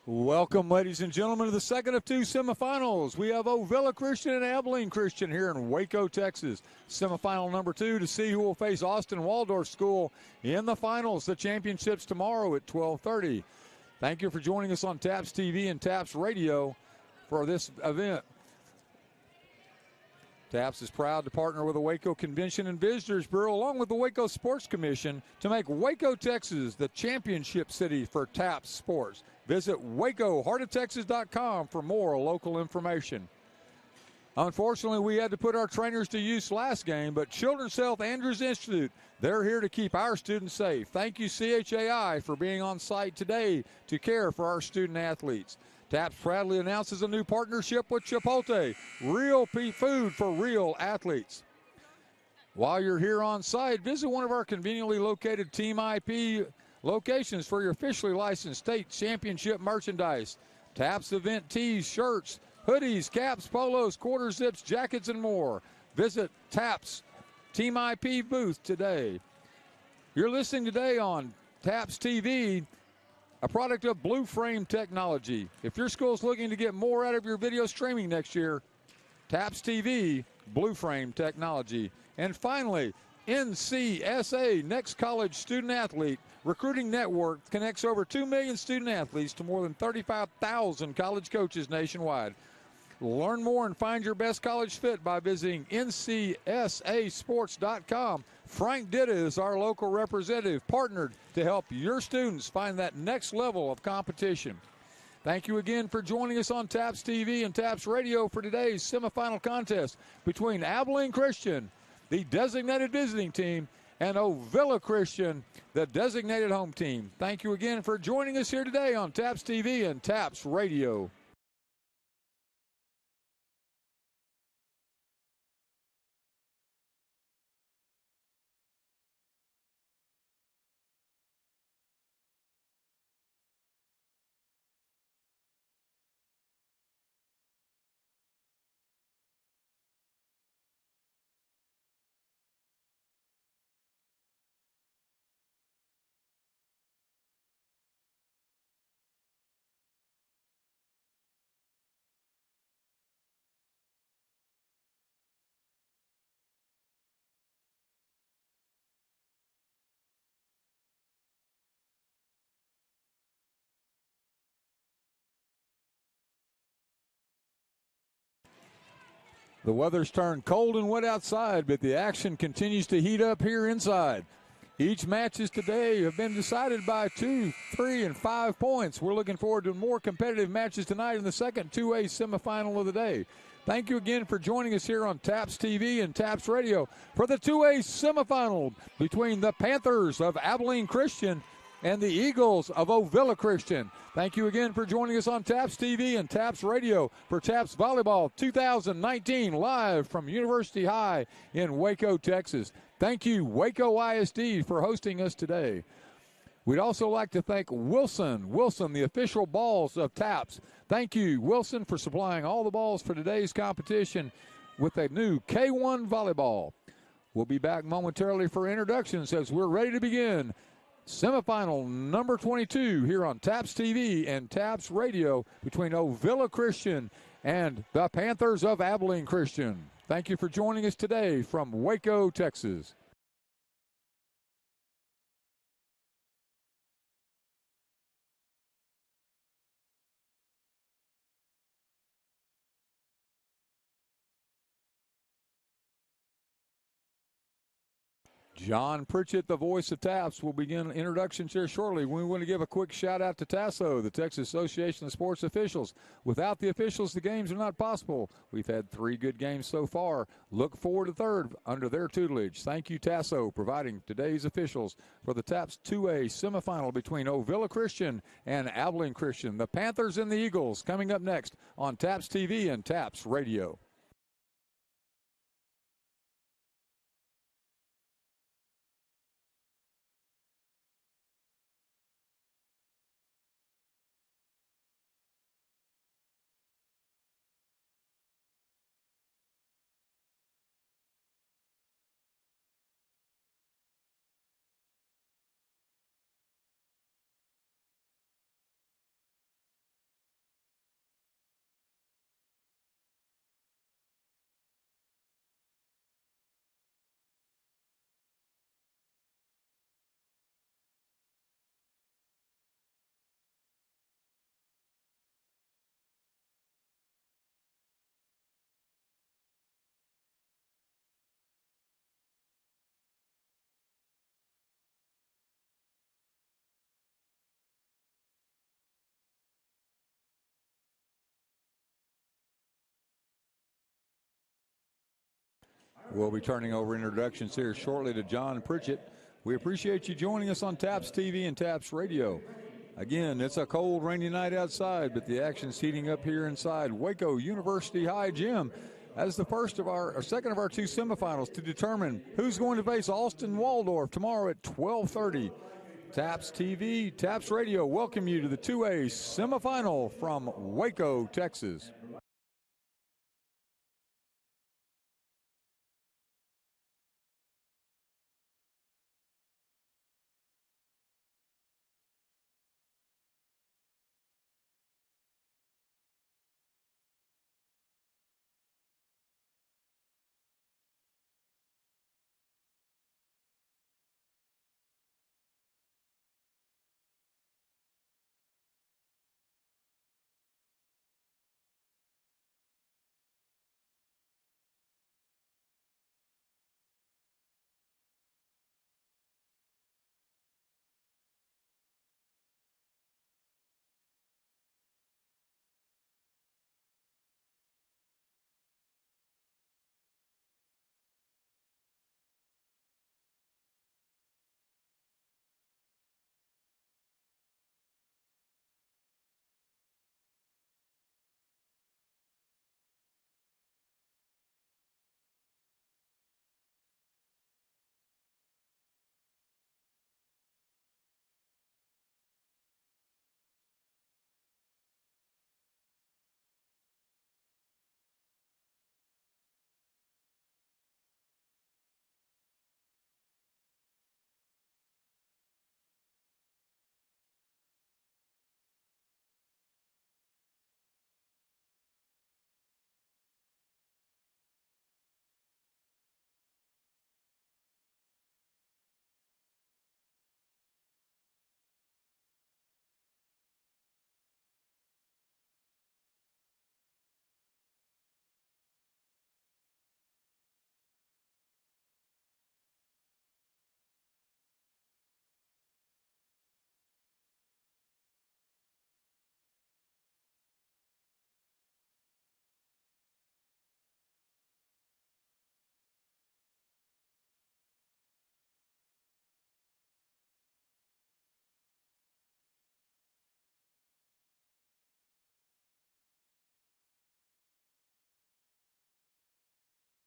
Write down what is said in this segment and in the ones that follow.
Welcome, ladies and gentlemen, to the second of two semifinals. We have Ovilla Christian and Abilene Christian here in Waco, Texas. Semifinal number 2 to see who will face Austin Waldorf School in the finals. The championships tomorrow at 12:30. Thank you for joining us on TAPS TV and TAPS Radio for this event. TAPS is proud to partner with the Waco Convention and Visitors Bureau along with the Waco Sports Commission to make Waco, Texas the championship city for TAPS sports. Visit WacoHeartofTexas.com for more local information. Unfortunately, we had to put our trainers to use last game, but Children's Health Andrews Institute, they're here to keep our students safe. Thank you, CHAI, for being on site today to care for our student athletes. TAPS proudly announces a new partnership with Chipotle, real food for real athletes. While you're here on site, visit one of our conveniently located Team IP locations for your officially licensed state championship merchandise. TAPS event tees, shirts, hoodies, caps, polos, quarter zips, jackets, and more. Visit TAPS Team IP booth today. You're listening today on TAPS TV, a product of Blue Frame Technology. If your school's looking to get more out of your video streaming next year, TAPS TV, Blue Frame Technology. And finally, NCSA, Next College Student Athlete Recruiting Network, connects over 2 million student athletes to more than 35,000 college coaches nationwide. Learn more and find your best college fit by visiting ncsasports.com. Frank Ditta is our local representative, partnered to help your students find that next level of competition. Thank you again for joining us on TAPS TV and TAPS Radio for today's semifinal contest between Abilene Christian, the designated visiting team, and Ovilla Christian, the designated home team. Thank you again for joining us here today on TAPS TV and TAPS Radio. The weather's turned cold and wet outside, but the action continues to heat up here inside. Each matches today have been decided by 2, 3, and 5 points. We're looking forward to more competitive matches tonight in the second 2A semifinal of the day. Thank you again for joining us here on TAPS TV and TAPS Radio for the 2A semifinal between the Panthers of Abilene Christian and the Eagles of Ovilla Christian. Thank you again for joining us on TAPS TV and TAPS Radio for TAPS Volleyball 2019, live from University High in Waco, Texas. Thank you, Waco ISD, for hosting us today. We'd also like to thank Wilson, the official balls of TAPS. Thank you, Wilson, for supplying all the balls for today's competition with a new K1 volleyball. We'll be back momentarily for introductions as we're ready to begin semifinal number 22 here on TAPS TV and TAPS Radio between Ovilla Christian and the Panthers of Abilene Christian. Thank you for joining us today from Waco, Texas. John Pritchett, the voice of TAPS, will begin introductions here shortly. We want to give a quick shout-out to TASO, the Texas Association of Sports Officials. Without the officials, the games are not possible. We've had 3 good games so far. Look forward to third under their tutelage. Thank you, TASO, providing today's officials for the TAPS 2A semifinal between Ovilla Christian and Abilene Christian. The Panthers and the Eagles coming up next on TAPS TV and TAPS Radio. We'll be turning over introductions here shortly to John Pritchett. We appreciate you joining us on TAPS TV and TAPS Radio. Again, it's a cold, rainy night outside, but the action's heating up here inside Waco University High Gym as the second of our two semifinals to determine who's going to face Austin Waldorf tomorrow at 12:30. TAPS TV, TAPS Radio welcome you to the 2A semifinal from Waco, Texas.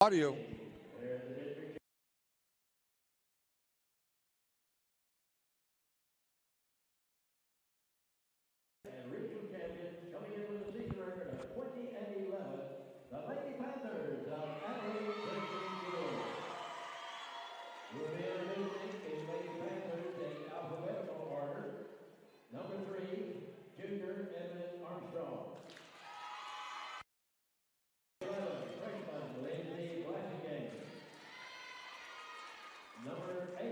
Audio. And regional champions coming in with a season record of 20-11, the Lady Panthers of Abilene Christian School. We'll be introducing the Lady Panthers in alphabetical order. Number 3, junior Evan Armstrong. 11, freshman Lindsay Blassigan. Number 8,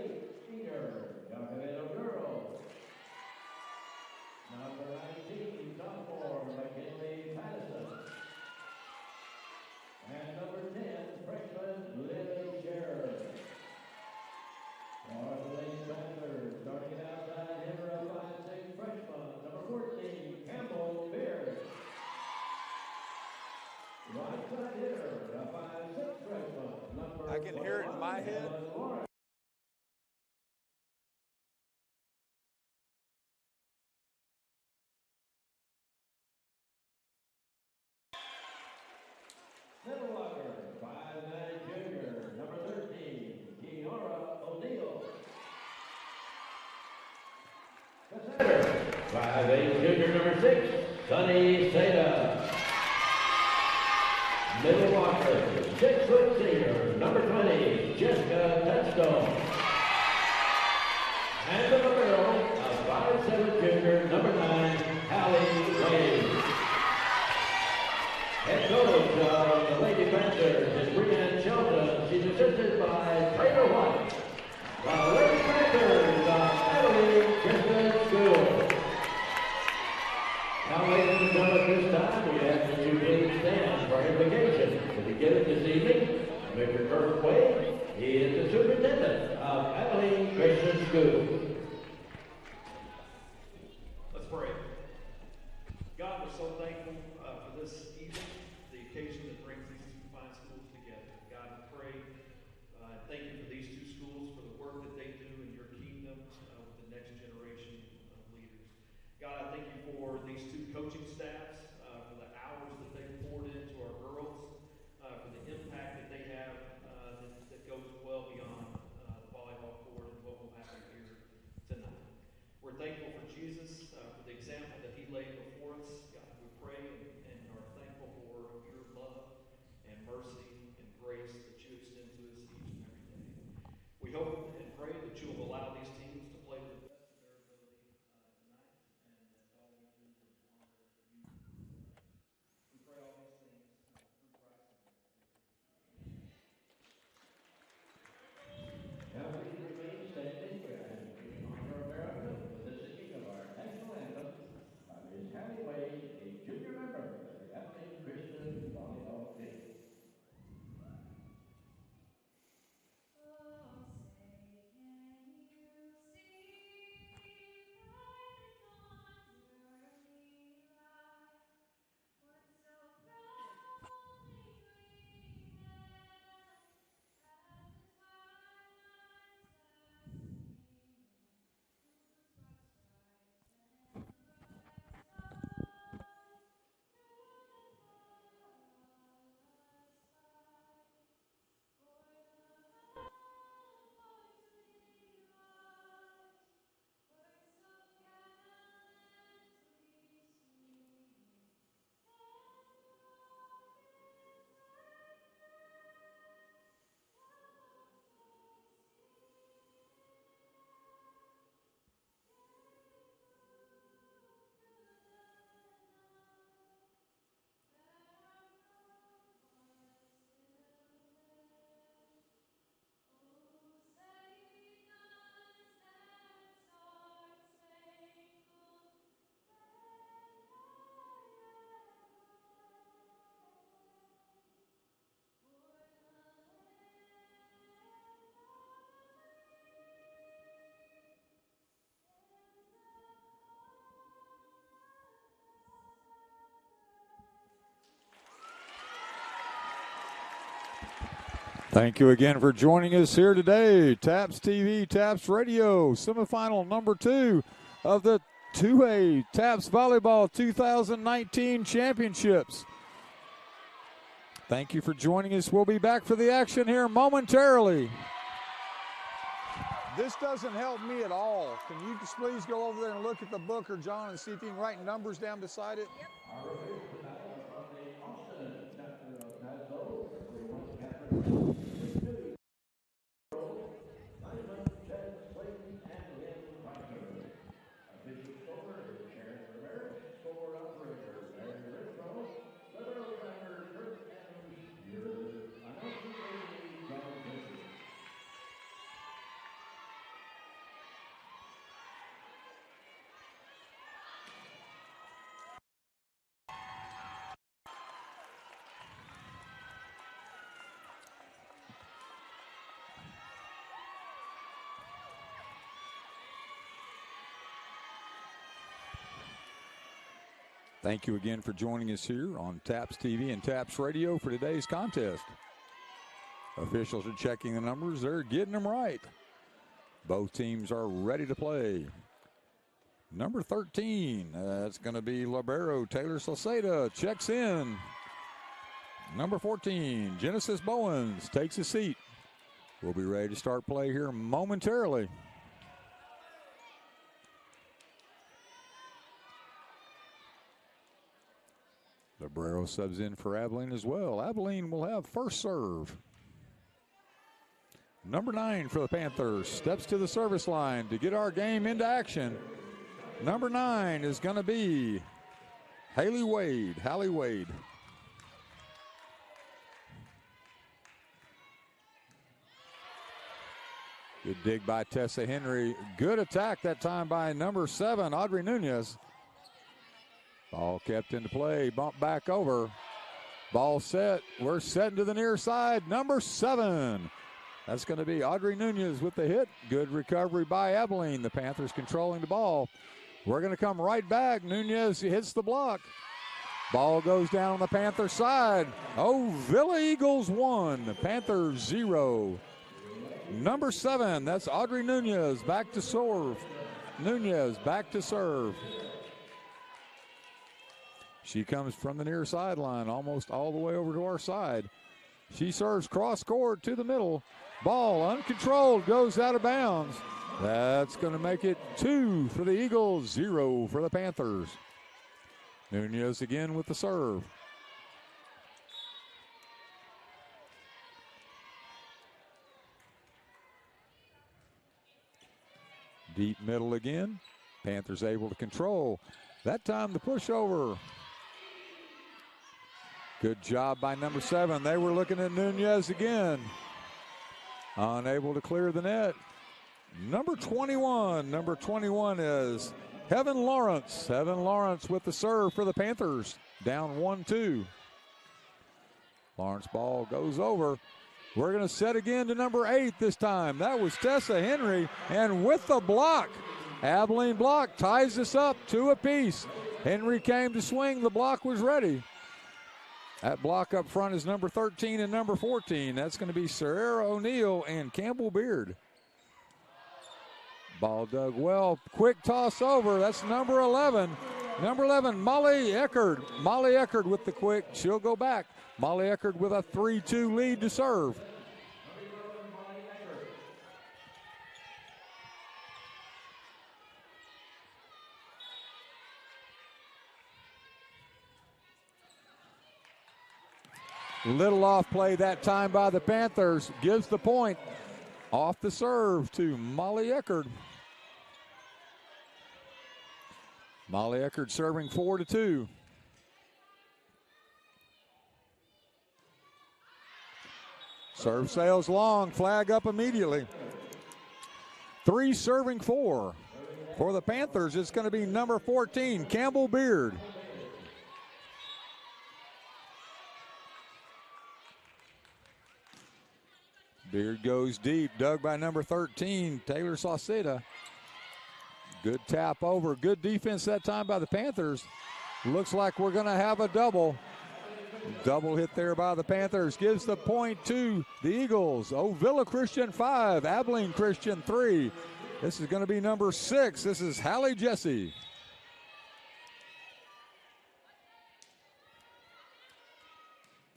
senior Jacobino Girl. Number 19, sophomore McKinley Patterson. And number 10, freshman Lily Sherrod. For the Lady Panthers, starting it outside hitter of 5'6" freshman, number 14, Campbell Beard. Right side hitter, a 5'6" freshman, number I can hear it in my head. Middle blocker, 5'9" junior, number 13, Kiara O'Neill. The center, 5'8" junior, number 6, Sunny Seda. Middle blocker, 6' senior, number 20, Jessica Petstone. And the middle, a 5'7" junior, number 9, Hallie Wade. Head coach of the Lady Panthers is Brianne Shelton. She's assisted by Taylor White. The Lady Panthers of Abilene Christian School. Now, ladies and gentlemen, this time we have the two please stand for invocation. To begin it this evening, Mr. Kurt Wade. He is the superintendent of Abilene Christian School. Let's pray. God, we're so thankful for this evening, the occasion that brings these two fine schools together. God, we pray Thank you again for joining us here today. TAPS TV, TAPS Radio, semifinal number 2 of the 2A TAPS Volleyball 2019 Championships. Thank you for joining us. We'll be back for the action here momentarily. This doesn't help me at all. Can you just please go over there and look at the book, or John, and see if you can write numbers down beside it? Thank you again for joining us here on TAPS TV and TAPS Radio for today's contest. Officials are checking the numbers. They're getting them right. Both teams are ready to play. Number 13, that's going to be Libero Taylor Salceda, checks in. Number 14, Genesis Bowens takes a seat. We'll be ready to start play here momentarily. Libero subs in for Abilene as well. Abilene will have first serve. Number 9 for the Panthers steps to the service line to get our game into action. Number 9 is going to be Hallie Wade. Good dig by Tessa Henry. Good attack that time by number 7, Audrey Nunez. Ball kept into play, bump back over. Ball set, we're setting to the near side. Number 7, that's going to be Audrey Nunez with the hit. Good recovery by Abilene. The Panthers controlling the ball. We're going to come right back. Nunez hits the block. Ball goes down on the Panther side. Ovilla Eagles 1, Panthers 0. Number 7, that's Audrey Nunez, back to serve. Nunez back to serve. She comes from the near sideline, almost all the way over to our side. She serves cross court to the middle. Ball uncontrolled, goes out of bounds. That's going to make it 2 for the Eagles, 0 for the Panthers. Nunez again with the serve. Deep middle again. Panthers able to control. That time the pushover. Good job by number 7. They were looking at Nunez again. Unable to clear the net. Number 21 is Heaven Lawrence. Heaven Lawrence with the serve for the Panthers. Down 1-2. Lawrence ball goes over. We're going to set again to number 8 this time. That was Tessa Henry. And with the block, Abilene block ties us up 2 apiece. Henry came to swing. The block was ready. That block up front is number 13 and number 14. That's going to be Sarah O'Neill and Campbell Beard. Ball dug well. Quick toss over. That's number 11. Number 11, Molly Eckerd. Molly Eckerd with the quick. She'll go back. Molly Eckerd with a 3-2 lead to serve. Little off play that time by the Panthers. Gives the point off the serve to Molly Eckerd. Molly Eckerd serving 4-2. Serve sails long, flag up immediately. 3 serving 4. For the Panthers, it's going to be number 14, Campbell Beard. Beard goes deep, dug by number 13, Taylor Salceda. Good tap over, good defense that time by the Panthers. Looks like we're going to have a double. Double hit there by the Panthers. Gives the point to the Eagles. Ovilla Christian 5, Abilene Christian 3. This is going to be number 6. This is Hallie Jesse.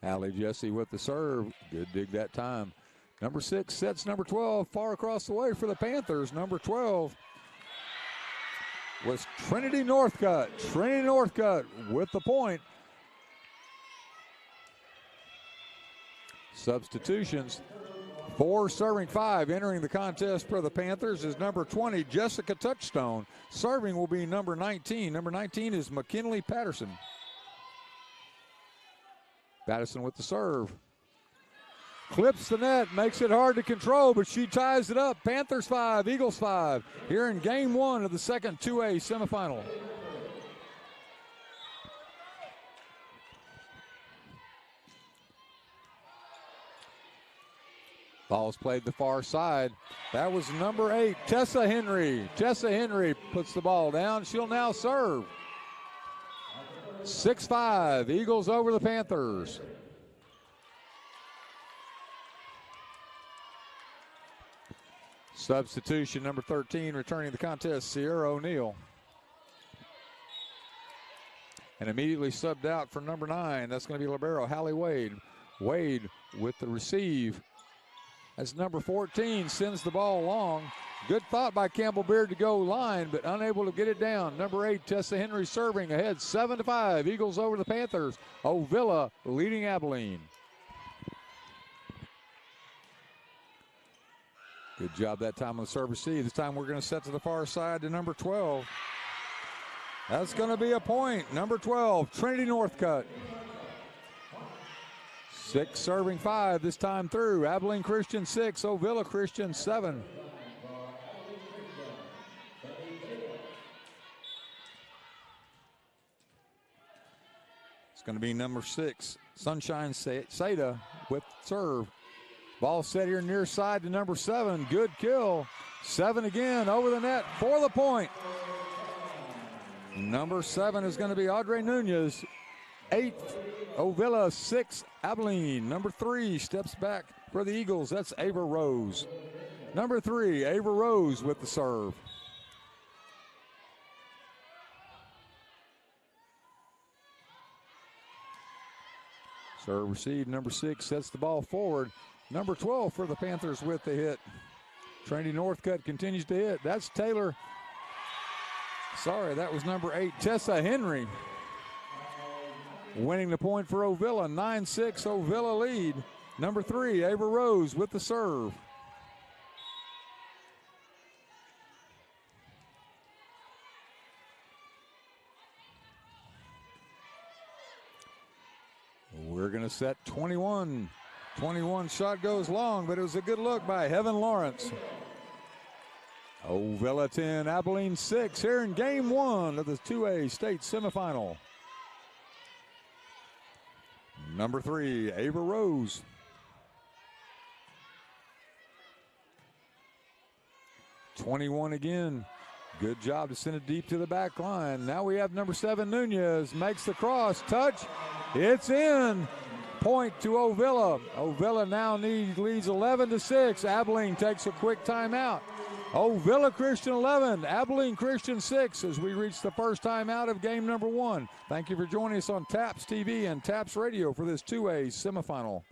Hallie Jesse with the serve. Good dig that time. Number 6 sets number 12 far across the way for the Panthers. Number 12 was Trinity Northcutt. Trinity Northcutt with the point. Substitutions. 4 serving 5 entering the contest for the Panthers is number 20, Jessica Touchstone. Serving will be number 19. Number 19 is McKinley Patterson. Patterson with the serve. Clips the net, makes it hard to control, but she ties it up. Panthers 5, Eagles 5, here in game 1 of the second 2A semifinal. Ball's played the far side. That was number 8, Tessa Henry. Tessa Henry puts the ball down. She'll now serve. 6-5, Eagles over the Panthers. Substitution number 13 returning the contest, Sierra O'Neal. And immediately subbed out for number 9. That's going to be libero Hallie Wade. Wade with the receive. As number 14 sends the ball long. Good thought by Campbell Beard to go line, but unable to get it down. Number 8, Tessa Henry serving ahead 7-5. Eagles over the Panthers. Ovilla leading Abilene. Good job that time on the serve receive. This time we're going to set to the far side to number 12. That's going to be a point. Number 12, Trinity Northcutt. 6 serving 5 this time through. Abilene Christian 6, Ovilla Christian 7. It's going to be number 6, Sunshine Seda with serve. Ball set here near side to number 7. Good kill. 7 again over the net for the point. Number 7 is going to be Audrey Nunez. 8, Ovilla. 6, Abilene. Number 3 steps back for the Eagles. That's Ava Rose. Number 3, Ava Rose with the serve. Serve received. Number 6 sets the ball forward. Number 12 for the Panthers with the hit. Trinity Northcutt continues to hit. That's Taylor. Sorry, that was number 8, Tessa Henry. Winning the point for Ovilla. 9-6 Ovilla lead. Number 3, Ava Rose with the serve. We're going to set 21. 21 shot goes long, but it was a good look by Heaven Lawrence. Ovilla 10, Abilene 6 here in game 1 of the 2A state semifinal. Number 3, Ava Rose. '21 again. Good job to send it deep to the back line. Now we have number 7, Nunez. Makes the cross. Touch. It's in. Point to Ovilla. Ovilla now leads 11-6. Abilene takes a quick timeout. Ovilla Christian 11, Abilene Christian 6 as we reach the first timeout of game number 1. Thank you for joining us on TAPS TV and TAPS Radio for this 2A semifinal.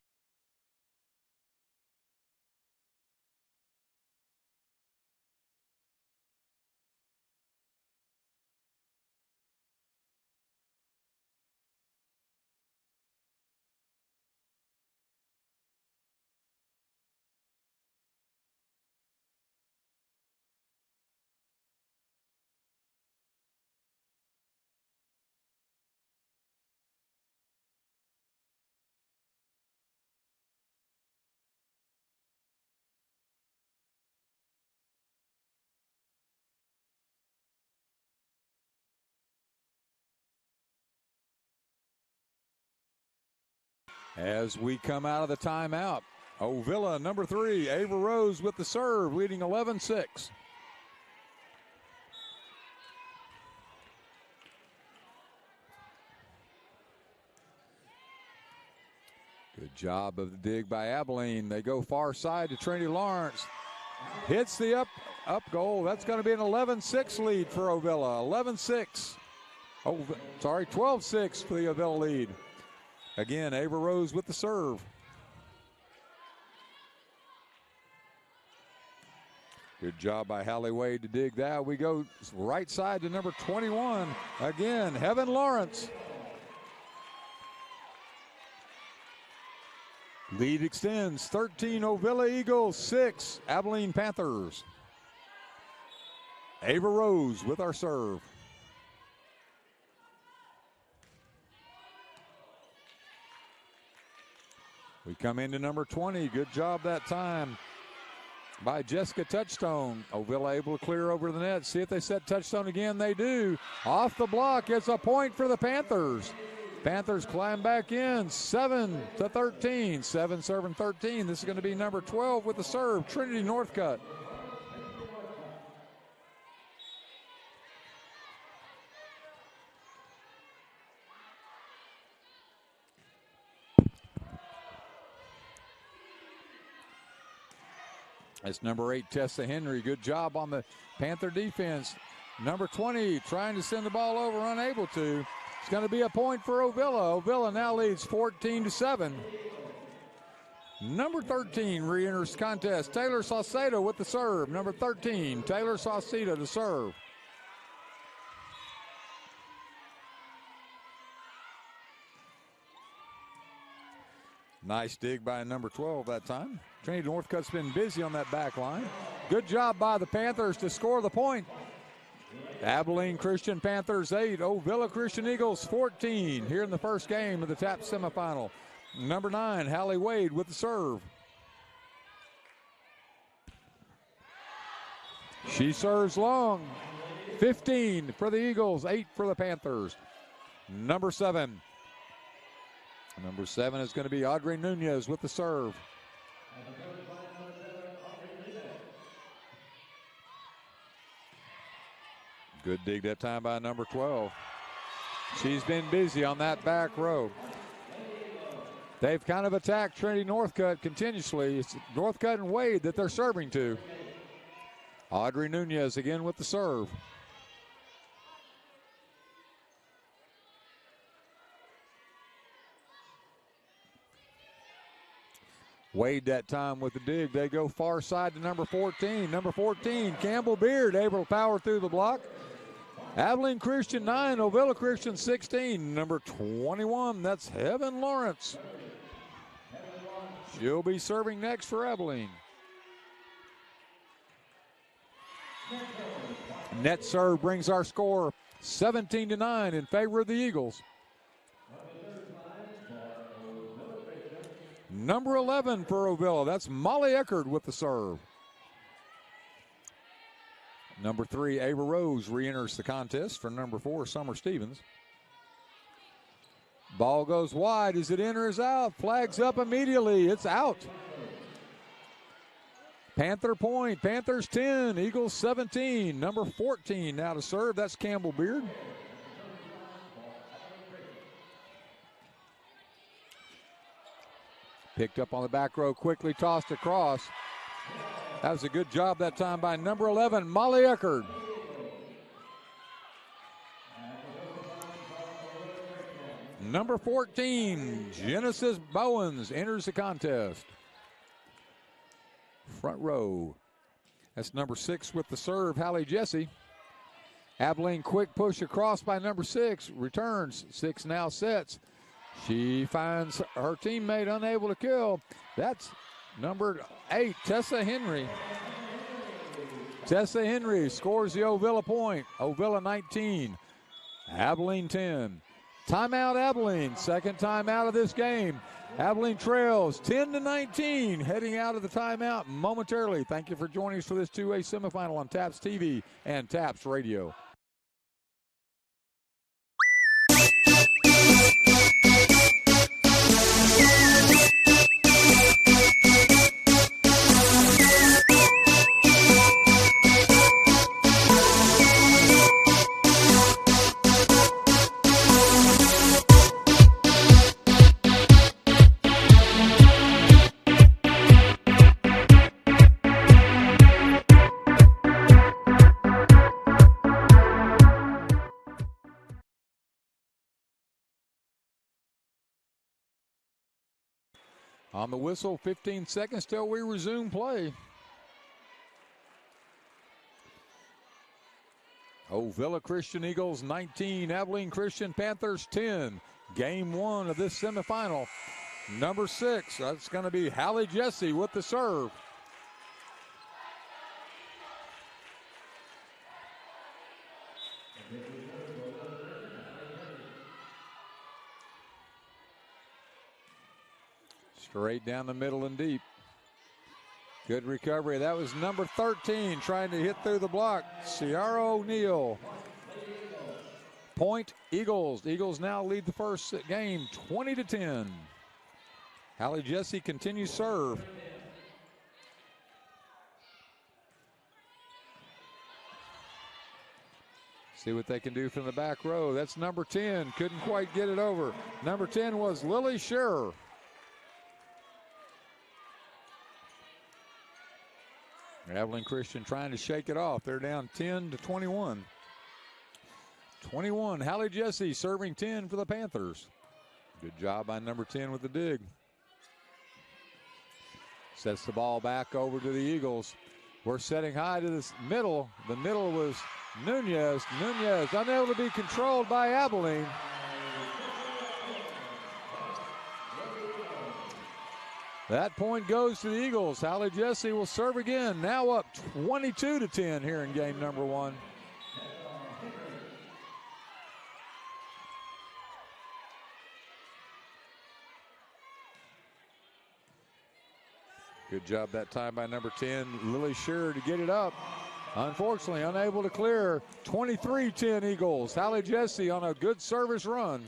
As we come out of the timeout, Ovilla, number 3, Ava Rose with the serve, leading 11-6. Good job of the dig by Abilene. They go far side to Trinity Lawrence. Hits the up goal. That's going to be an 11-6 lead for Ovilla. 11-6. 12-6 for the Ovilla lead. Again, Ava Rose with the serve. Good job by Hallie Wade to dig that. We go right side to number 21. Again, Heaven Lawrence. Lead extends. 13 Ovilla Eagles, 6 Abilene Panthers. Ava Rose with our serve. We come into number 20. Good job that time by Jessica Touchstone. Ovilla able to clear over the net. See if they set Touchstone again. They do. Off the block. It's a point for the Panthers. Panthers climb back in. 7-13. 7 serving 13. This is going to be number 12 with the serve. Trinity Northcutt. That's number 8, Tessa Henry. Good job on the Panther defense. Number 20 trying to send the ball over, unable to. It's going to be a point for Ovilla. Ovilla now leads 14-7. Number 13 re-enters the contest. Taylor Saucedo with the serve. Number 13, Taylor Saucedo to serve. Nice dig by number 12 that time. Trinity Northcutt's been busy on that back line. Good job by the Panthers to score the point. Abilene Christian Panthers 8, Ovilla Christian Eagles 14 here in the first game of the TAPS semifinal. Number 9, Hallie Wade with the serve. She serves long. 15 for the Eagles, 8 for the Panthers. Number 7. Number 7 is going to be Audrey Nunez with the serve. Good dig that time by number 12. She's been busy on that back row. They've kind of attacked Trinity Northcutt continuously. It's Northcutt and Wade that they're serving to. Audrey Nunez again with the serve. Wade that time with the dig. They go far side to number 14. Number 14, Campbell Beard, able to power through the block. Abilene Christian 9, Ovilla Christian 16. Number 21, that's Heaven Lawrence. She'll be serving next for Abilene. Net serve brings our score 17-9 in favor of the Eagles. Number 11 for Ovilla, that's Molly Eckerd with the serve. Number 3, Ava Rose re-enters the contest for number 4, Summer Stevens. Ball goes wide. Is it in or is out? Flags up immediately. It's out. Panther point. Panthers 10, Eagles 17. Number 14 now to serve. That's Campbell Beard. Picked up on the back row, quickly tossed across. That was a good job that time by number 11, Molly Eckerd. Number 14, Genesis Bowens enters the contest. Front row. That's number 6 with the serve, Hallie Jesse. Abilene quick push across by number 6. Returns. 6 now sets. She finds her teammate unable to kill. That's number 8, Tessa Henry. Tessa Henry scores the Ovilla point. Ovilla 19, Abilene 10. Timeout Abilene, second timeout of this game. Abilene trails 10-19, heading out of the timeout momentarily. Thank you for joining us for this 2A semifinal on TAPS TV and TAPS Radio. On the whistle, 15 seconds till we resume play. Ovilla Christian Eagles 19, Abilene Christian Panthers 10. Game 1 of this semifinal. Number 6, that's going to be Hallie Jesse with the serve. Straight down the middle and deep. Good recovery. That was number 13 trying to hit through the block. Ciara O'Neal. Point Eagles. The Eagles now lead the first game 20-10. Hallie Jesse continues serve. See what they can do from the back row. That's number 10. Couldn't quite get it over. Number 10 was Lily Scherer. Abilene Christian trying to shake it off. They're down 10-21. 21, Hallie Jesse serving 10 for the Panthers. Good job by number 10 with the dig. Sets the ball back over to the Eagles. We're setting high to this middle. The middle was Nunez. Nunez unable to be controlled by Abilene. That point goes to the Eagles. Hallie Jesse will serve again. Now up 22-10 here in game number 1. Good job that time by number 10, Lily Scherer, to get it up. Unfortunately, unable to clear. 23-10 Eagles. Hallie Jesse on a good service run.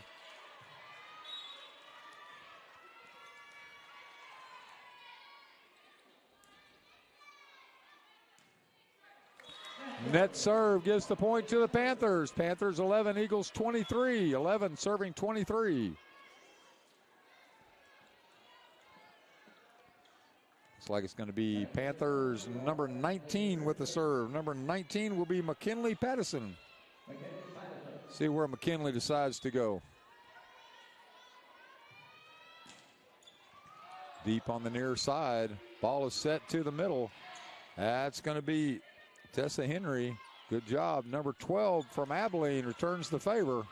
Net serve gives the point to the Panthers. Panthers 11, Eagles 23. 11 serving 23. Looks like it's going to be Panthers number 19 with the serve. Number 19 will be McKinley Pattison. See where McKinley decides to go. Deep on the near side. Ball is set to the middle. That's going to be Tessa Henry. Good job. Number 12 from Abilene returns the favor.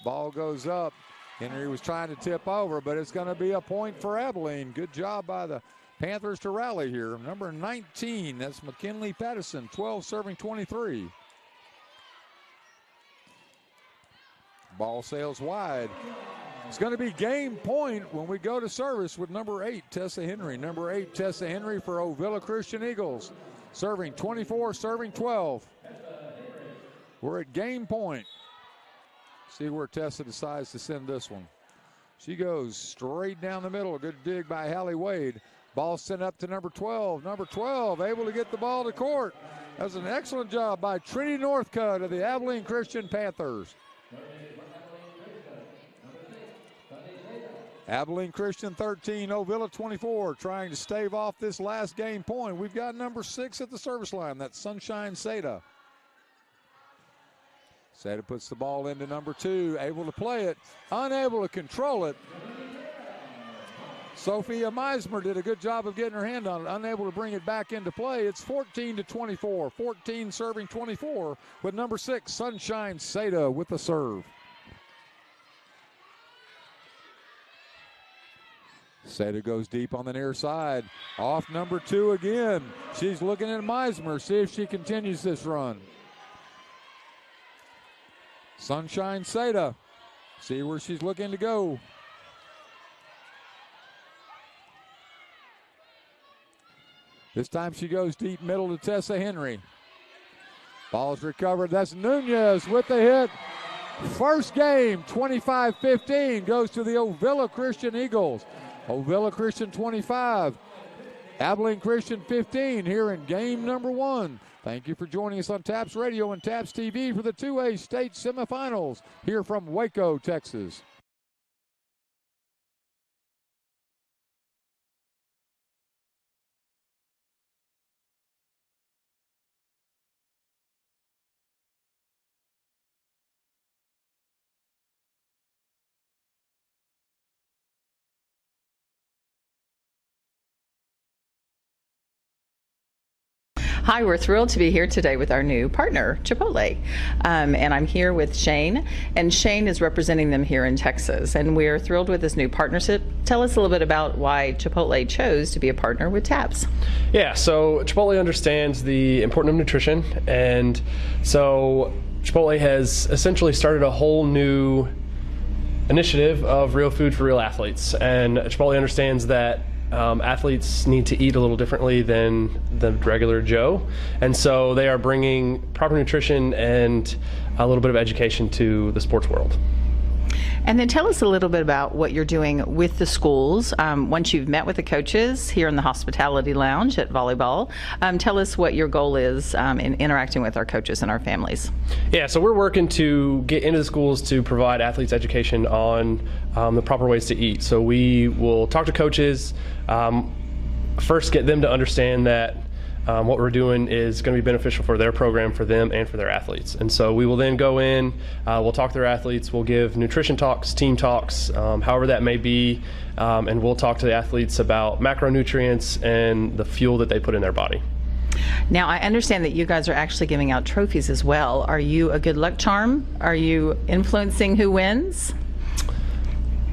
Ball goes up. Henry was trying to tip over, but it's going to be a point for Abilene. Good job by the Panthers to rally here. Number 19, that's McKinley Pattison. 12 serving 23. Ball sails wide. It's going to be game point when we go to service with number 8, Tessa Henry. Number 8, Tessa Henry for Ovilla Christian Eagles. Serving 24, serving 12. We're at game point. See where Tessa decides to send this one. She goes straight down the middle. A good dig by Hallie Wade. Ball sent up to number 12. Number 12 able to get the ball to court. That was an excellent job by Trinity Northcutt of the Abilene Christian Panthers. Abilene Christian 13, Ovilla 24, trying to stave off this last game point. We've got number 6 at the service line. That's Sunshine Seda. Seda puts the ball into number 2, able to play it, unable to control it. Sophia Meismer did a good job of getting her hand on it, unable to bring it back into play. It's 14-24, 14 serving 24 with number 6, Sunshine Seda with the serve. Seda goes deep on the near side. Off number 2 again. She's looking at Meismer, see if she continues this run. Sunshine Seda, see where she's looking to go. This time she goes deep middle to Tessa Henry. Ball's recovered. That's Nunez with the hit. First game, 25-15, goes to the Ovilla Christian Eagles. Ovilla Christian 25, Abilene Christian 15 here in game number 1. Thank you for joining us on TAPS Radio and TAPS TV for the 2A state semifinals here from Waco, Texas. Hi, we're thrilled to be here today with our new partner, Chipotle. And I'm here with Shane, and Shane is representing them here in Texas. And we're thrilled with this new partnership. Tell us a little bit about why Chipotle chose to be a partner with TAPS. Yeah, so Chipotle understands the importance of nutrition, and so Chipotle has essentially started a whole new initiative of real food for real athletes. And Chipotle understands that athletes need to eat a little differently than the regular Joe, and so they are bringing proper nutrition and a little bit of education to the sports world. And then tell us a little bit about what you're doing with the schools. Once you've met with the coaches here in the hospitality lounge at Volleyball, tell us what your goal is in interacting with our coaches and our families. Yeah, so we're working to get into the schools to provide athletes education on the proper ways to eat. So we will talk to coaches, first get them to understand that what we're doing is going to be beneficial for their program, for them, and for their athletes. And so we will then go in, we'll talk to their athletes, we'll give nutrition talks, team talks, however that may be, and we'll talk to the athletes about macronutrients and the fuel that they put in their body. Now, I understand that you guys are actually giving out trophies as well. Are you a good luck charm? Are you influencing who wins?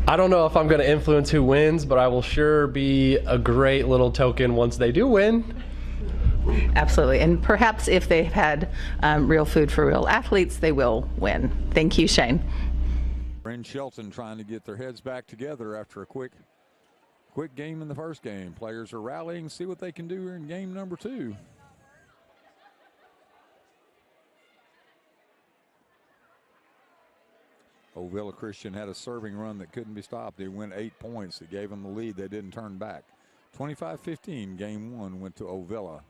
I don't know if I'm going to influence who wins, but I will sure be a great little token once they do win. Absolutely. And perhaps if they've had real food for real athletes, they will win. Thank you, Shane. Bryn Shelton trying to get their heads back together after a quick game in the first game. Players are rallying, see what they can do in game number 2. Ovilla Christian had a serving run that couldn't be stopped. They went 8 points. It gave them the lead. They didn't turn back. 25-15, game 1 went to Ovilla.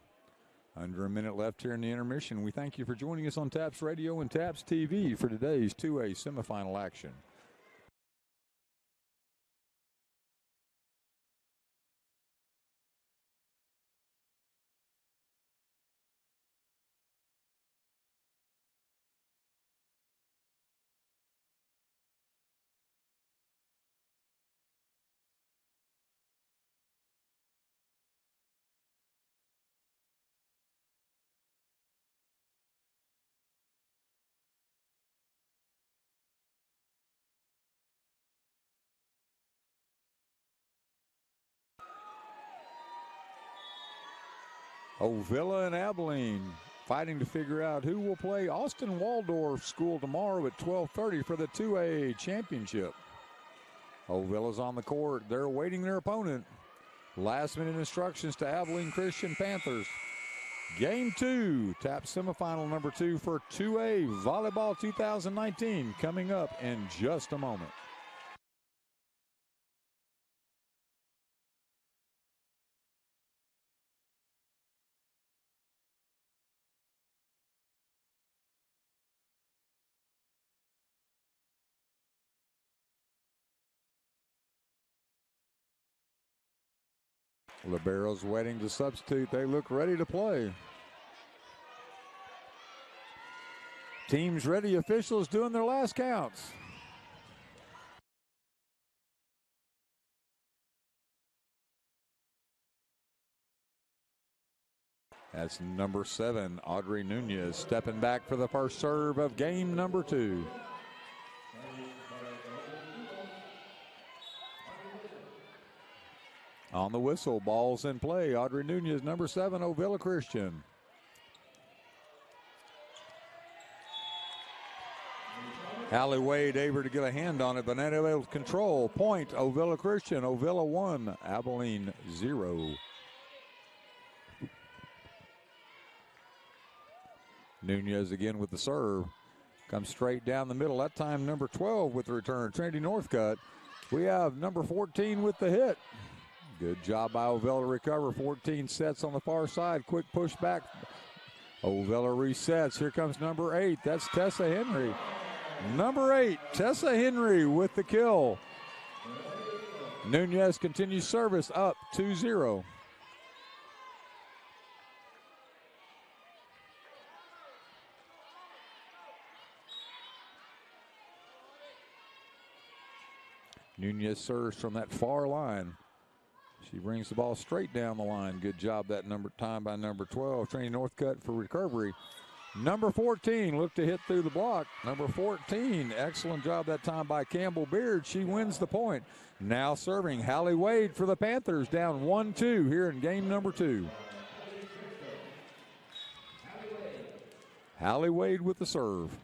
Under a minute left here in the intermission. We thank you for joining us on TAPS Radio and TAPS TV for today's 2A semifinal action. Ovilla and Abilene fighting to figure out who will play Austin Waldorf School tomorrow at 12:30 for the 2A championship. Ovilla's on the court. They're awaiting their opponent. Last minute instructions to Abilene Christian Panthers. Game 2, TAPS semifinal number 2 for 2A Volleyball 2019 coming up in just a moment. Libero's waiting to substitute. They look ready to play. Teams ready, officials doing their last counts. That's number 7, Audrey Nunez, stepping back for the first serve of game number 2. On the whistle, ball's in play. Audrey Nunez, number 7, Ovilla Christian. Allie Wade able to get a hand on it, but not able to control. Point, Ovilla Christian. Ovilla 1, Abilene 0. Nunez again with the serve. Comes straight down the middle. That time number 12 with the return. Trinity Northcutt. We have number 14 with the hit. Good job by Ovilla to recover. 14 sets on the far side. Quick push back. Ovilla resets. Here comes number 8. That's Tessa Henry. Number 8, Tessa Henry with the kill. Nunez continues service up 2-0. Nunez serves from that far line. She brings the ball straight down the line. Good job that time by number 12. Trinity Northcutt for recovery. Number 14 looked to hit through the block. Number 14, excellent job that time by Campbell Beard. She wins the point. Now serving Hallie Wade for the Panthers, down 1-2 here in game number 2. Hallie Wade with the serve.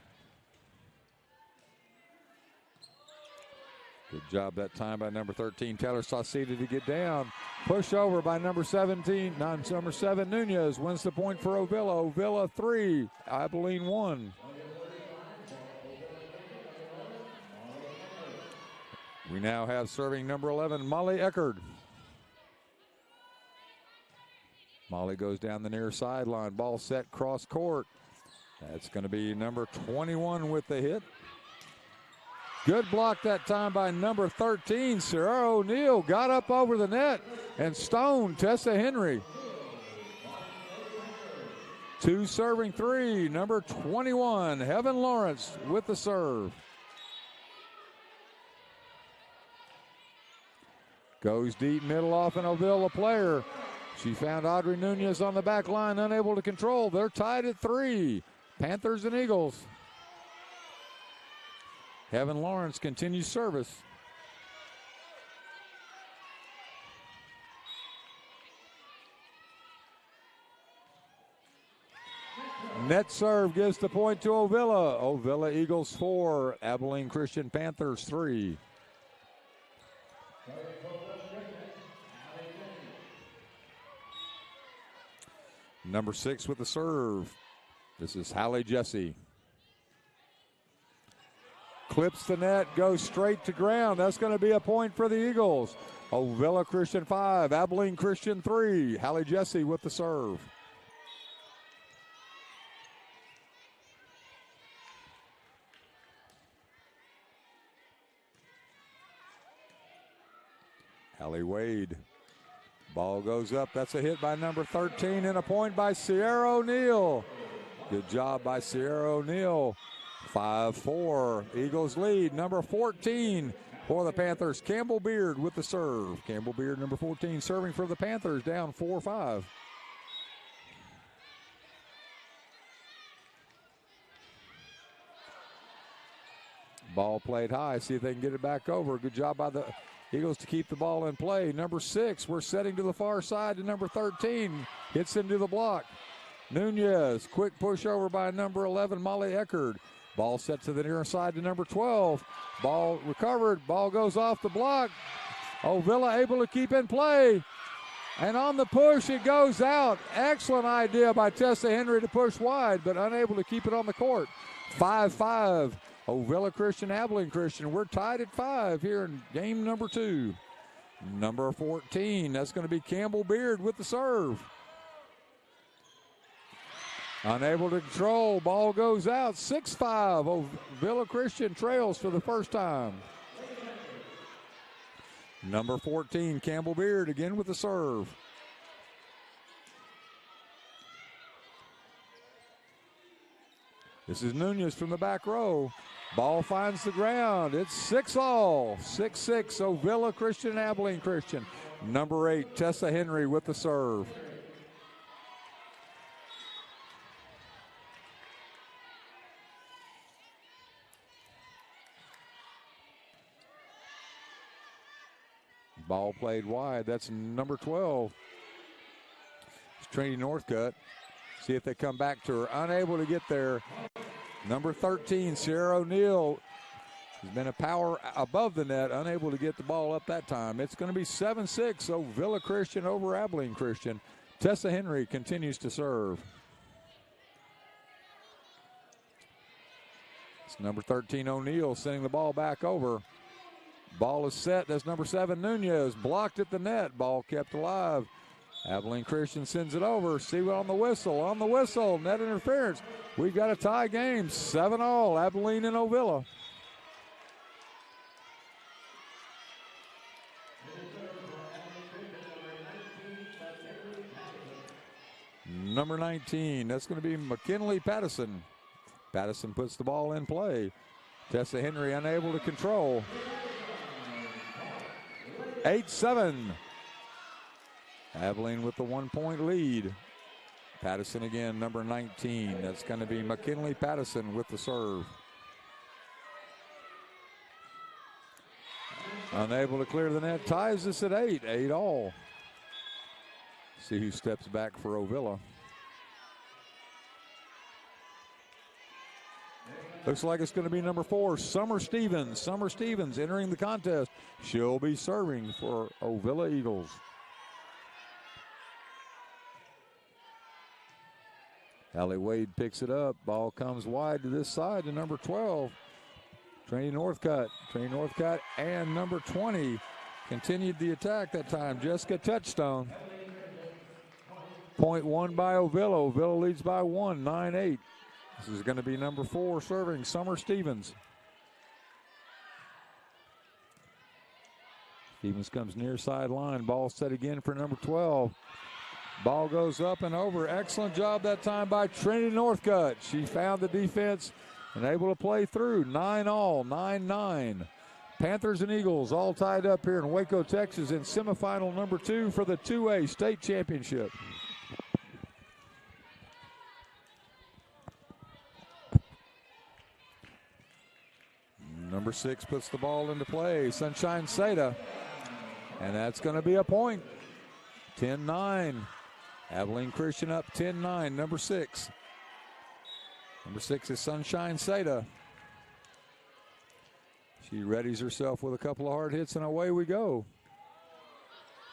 Good job that time by number 13, Taylor Sauceda, to get down. Push over by number 17, number 7, Nunez wins the point for Ovilla. Ovilla 3, Abilene 1. We now have serving number 11, Molly Eckerd. Molly goes down the near sideline. Ball set cross court. That's going to be number 21 with the hit. Good block that time by number 13, Sarah O'Neill. Got up over the net and stoned Tessa Henry. 2 serving 3, number 21, Heaven Lawrence with the serve. Goes deep middle off an Ovilla player. She found Audrey Nunez on the back line, unable to control. They're tied at 3, Panthers and Eagles. Heaven Lawrence continues service. Net serve gives the point to Ovilla. Ovilla Eagles 4, Abilene Christian Panthers 3. Number 6 with the serve. This is Hallie Jesse. Clips the net, goes straight to ground. That's going to be a point for the Eagles. Ovilla Christian 5, Abilene Christian 3. Hallie Jesse with the serve. Hallie Wade. Ball goes up. That's a hit by number 13 and a point by Sierra O'Neill. Good job by Sierra O'Neill. 5-4, Eagles lead. Number 14 for the Panthers, Campbell Beard with the serve. Campbell Beard, number 14, serving for the Panthers, down 4-5. Ball played high, see if they can get it back over. Good job by the Eagles to keep the ball in play. Number 6, we're setting to the far side to number 13, hits into the block. Nunez, quick push over by number 11, Molly Eckerd. Ball set to the near side to number 12. Ball recovered. Ball goes off the block. Ovilla able to keep in play. And on the push, it goes out. Excellent idea by Tessa Henry to push wide, but unable to keep it on the court. 5-5. Ovilla Christian, Abilene Christian. We're tied at 5 here in game number 2. Number 14, that's going to be Campbell Beard with the serve. Unable to control, ball goes out. 6-5, Ovilla Christian trails for the first time. Number 14, Campbell Beard again with the serve. This is Nunez from the back row. Ball finds the ground. It's 6-all. 6-6, Ovilla Christian, Abilene Christian. Number 8, Tessa Henry with the serve. Ball played wide. That's number 12. It's Trinity Northcutt. See if they come back to her. Unable to get there. Number 13, Sierra O'Neill, has been a power above the net. Unable to get the ball up that time. It's going to be 7-6, Ovilla Christian over Abilene Christian. Tessa Henry continues to serve. It's number 13, O'Neill, sending the ball back over. Ball is set. That's number 7, Nunez. Blocked at the net. Ball kept alive. Abilene Christian sends it over. See what on the whistle. On the whistle. Net interference. We've got a tie game. 7-all. Abilene and Ovilla. Number 19. That's going to be McKinley Pattison. Pattison puts the ball in play. Tessa Henry unable to control. 8-7. Abilene with the 1-point lead. Patterson again, number 19. That's going to be McKinley Patterson with the serve. Unable to clear the net, ties us at 8. 8 all. See who steps back for Ovilla. Looks like it's going to be number 4, Summer Stevens. Summer Stevens entering the contest. She'll be serving for Ovilla Eagles. Allie Wade picks it up. Ball comes wide to this side to number 12. Trinity Northcutt. Trinity Northcutt and number 20 continued the attack that time. Jessica Touchstone. Point won by Ovilla. Ovilla leads by 1, 9-8. This is going to be number 4 serving, Summer Stevens. Stevens comes near sideline. Ball set again for number 12. Ball goes up and over. Excellent job that time by Trinity Northcutt. She found the defense and able to play through. 9 all, 9-9. Panthers and Eagles all tied up here in Waco, Texas in semifinal number 2 for the 2A state championship. Number 6 puts the ball into play. Sunshine Seda. And that's going to be a point. 10-9. Abilene Christian up 10-9. Number 6. Number 6 is Sunshine Seda. She readies herself with a couple of hard hits, and away we go.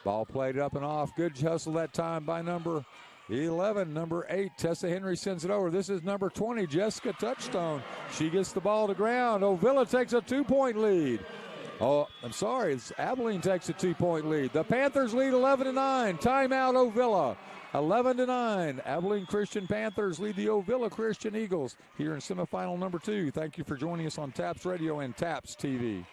Ball played up and off. Good hustle that time by number 11. Number 8, Tessa Henry sends it over. This is number 20, Jessica Touchstone. She gets the ball to ground. Ovilla takes a 2-point lead. Oh, I'm sorry. It's Abilene takes a 2-point lead. The Panthers lead 11-9. Timeout, Ovilla. 11-9. Abilene Christian Panthers lead the Ovilla Christian Eagles here in semifinal number 2. Thank you for joining us on TAPS Radio and TAPS TV.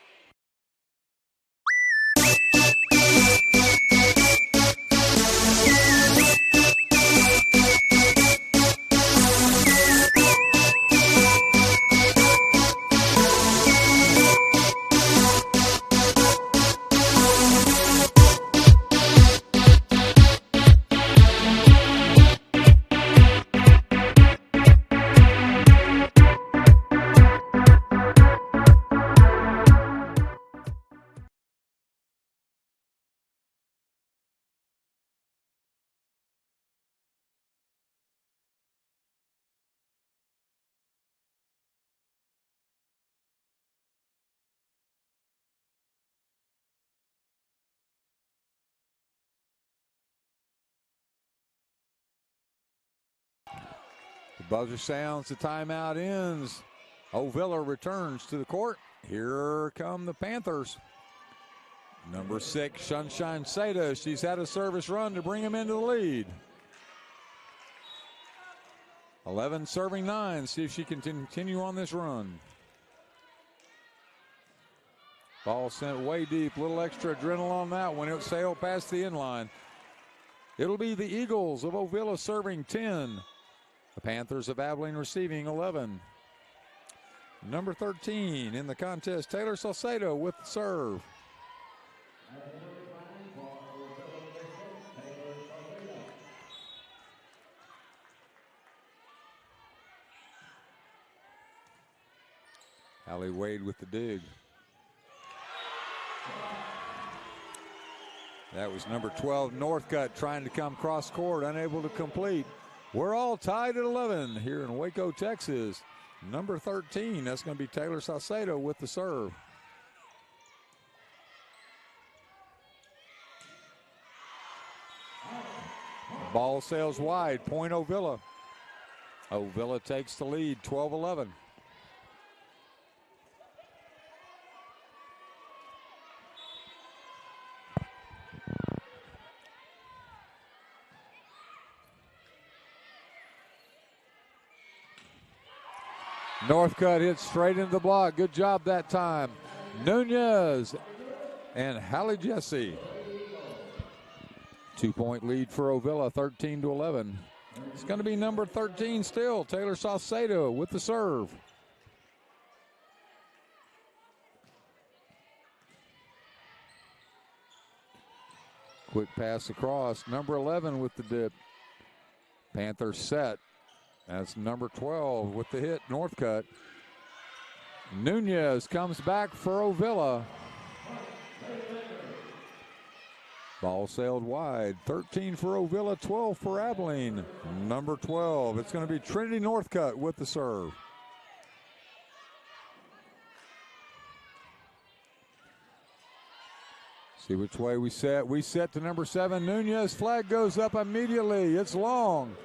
The buzzer sounds, the timeout ends. Ovilla returns to the court. Here come the Panthers. Number 6, Sunshine Seda. She's had a service run to bring him into the lead. 11 serving 9. See if she can continue on this run. Ball sent way deep. Little extra adrenaline on that one. It sailed past the inline. It'll be the Eagles of Ovilla serving 10. The Panthers of Abilene receiving 11. Number 13 in the contest, Taylor Salcedo with the serve. Allie Wade with the dig. That was number 12, Northcutt, trying to come cross court, unable to complete. We're all tied at 11 here in Waco, Texas. Number 13, that's going to be Taylor Salcedo with the serve. Ball sails wide, point Ovilla. Ovilla takes the lead, 12-11. Northcutt hits straight into the block. Good job that time. Nunez and Hallie Jesse. 2-point lead for Ovilla, 13-11. It's going to be number 13 still, Taylor Salcedo with the serve. Quick pass across. Number 11 with the dip. Panthers set. That's number 12 with the hit. Northcutt. Nunez comes back for Ovilla. Ball sailed wide. 13 for Ovilla, 12 for Abilene. Number 12. It's going to be Trinity Northcutt with the serve. See which way we set. We set to number 7. Nunez. Flag goes up immediately. It's long.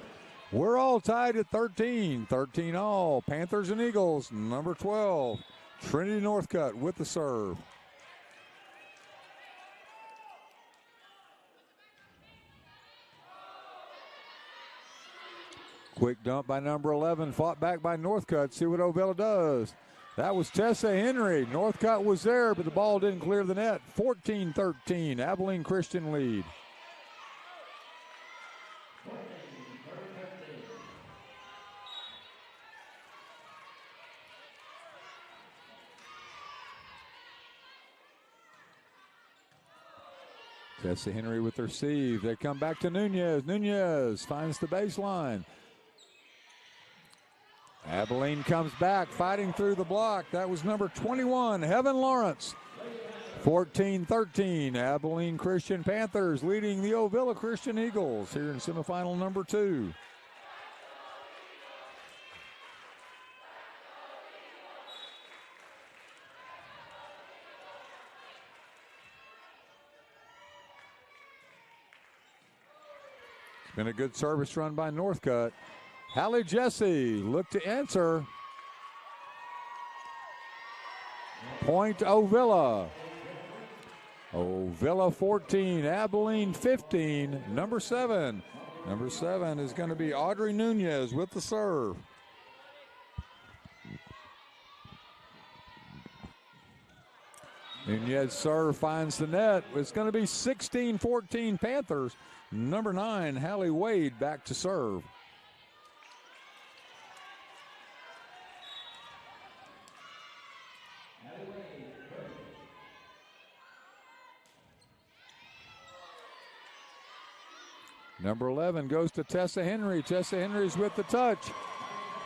We're all tied at 13. 13 all. Panthers and Eagles. Number 12. Trinity Northcutt with the serve. Quick dump by number 11. Fought back by Northcutt. See what Ovilla does. That was Tessa Henry. Northcutt was there, but the ball didn't clear the net. 14-13. Abilene Christian lead. Tessa Henry with their receive. They come back to Nunez. Nunez finds the baseline. Abilene comes back, fighting through the block. That was number 21, Heaven Lawrence. 14-13, Abilene Christian Panthers leading the Ovilla Christian Eagles here in semifinal number 2. It's been a good service run by Northcutt. Hallie Jesse look to answer. Point Ovilla. Ovilla 14, Abilene 15, number 7. Number 7 is going to be Audrey Nunez with the serve. Nunez serve finds the net. It's going to be 16-14 Panthers. Number 9, Hallie Wade back to serve. Number 11 goes to Tessa Henry. Tessa Henry's with the touch.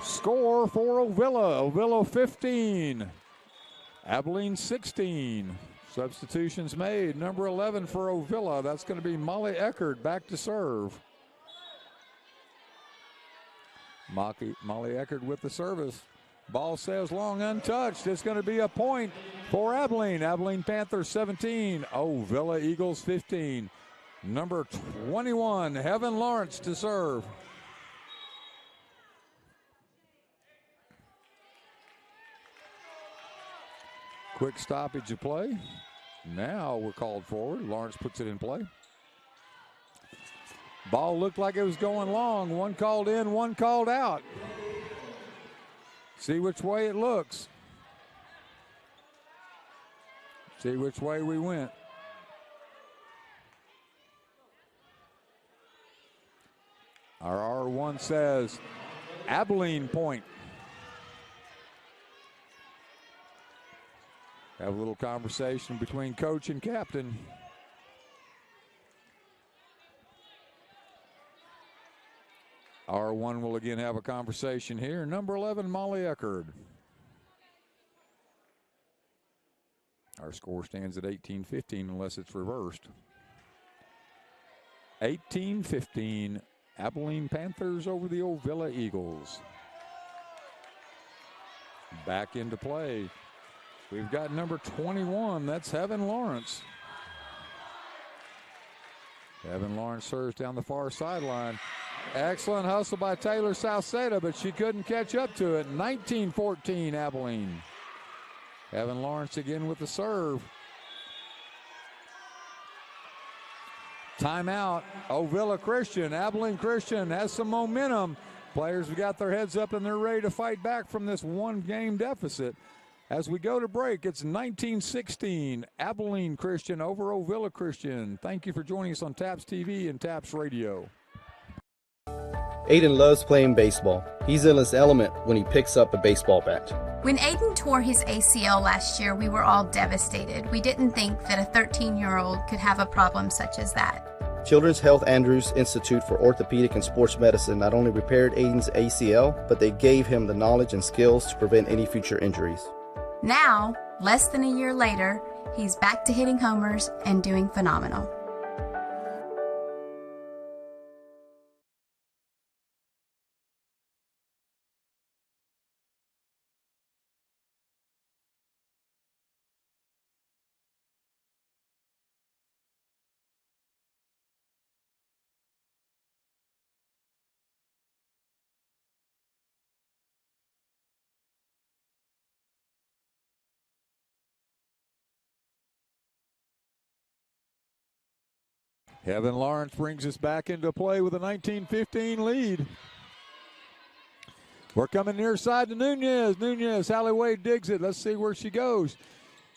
Score for Ovilla. Ovilla 15. Abilene 16. Substitutions made. Number 11 for Ovilla. That's going to be Molly Eckert back to serve. Molly Eckert with the service. Ball sails long untouched. It's going to be a point for Abilene. Abilene Panthers 17. Ovilla Eagles 15. Number 21, Heaven Lawrence to serve. Quick stoppage of play. Now we're called forward. Lawrence puts it in play. Ball looked like it was going long. One called in, one called out. See which way it looks. See which way we went. Our R1 says Abilene point. Have a little conversation between coach and captain. R1 will again have a conversation here. Number 11, Molly Eckert. Our score stands at 18-15 unless it's reversed. 18-15. Abilene Panthers over the Ovilla Eagles. Back into play. We've got number 21. That's Heaven Lawrence. Heaven Lawrence serves down the far sideline. Excellent hustle by Taylor Salceda, but she couldn't catch up to it. 19-14 Abilene. Heaven Lawrence again with the serve. Timeout. Ovilla Christian. Abilene Christian has some momentum. Players have got their heads up and they're ready to fight back from this one-game deficit. As we go to break, it's 19-16. Abilene Christian over Ovilla Christian. Thank you for joining us on TAPS TV and TAPS Radio. Aiden loves playing baseball. He's in his element when he picks up a baseball bat. When Aiden tore his ACL last year, we were all devastated. We didn't think that a 13-year-old could have a problem such as that. Children's Health Andrews Institute for Orthopedic and Sports Medicine not only repaired Aiden's ACL, but they gave him the knowledge and skills to prevent any future injuries. Now, less than a year later, he's back to hitting homers and doing phenomenal. Evan Lawrence brings us back into play with a 19-15 lead. We're coming near side to Nunez. Nunez, Hallie Wade digs it. Let's see where she goes.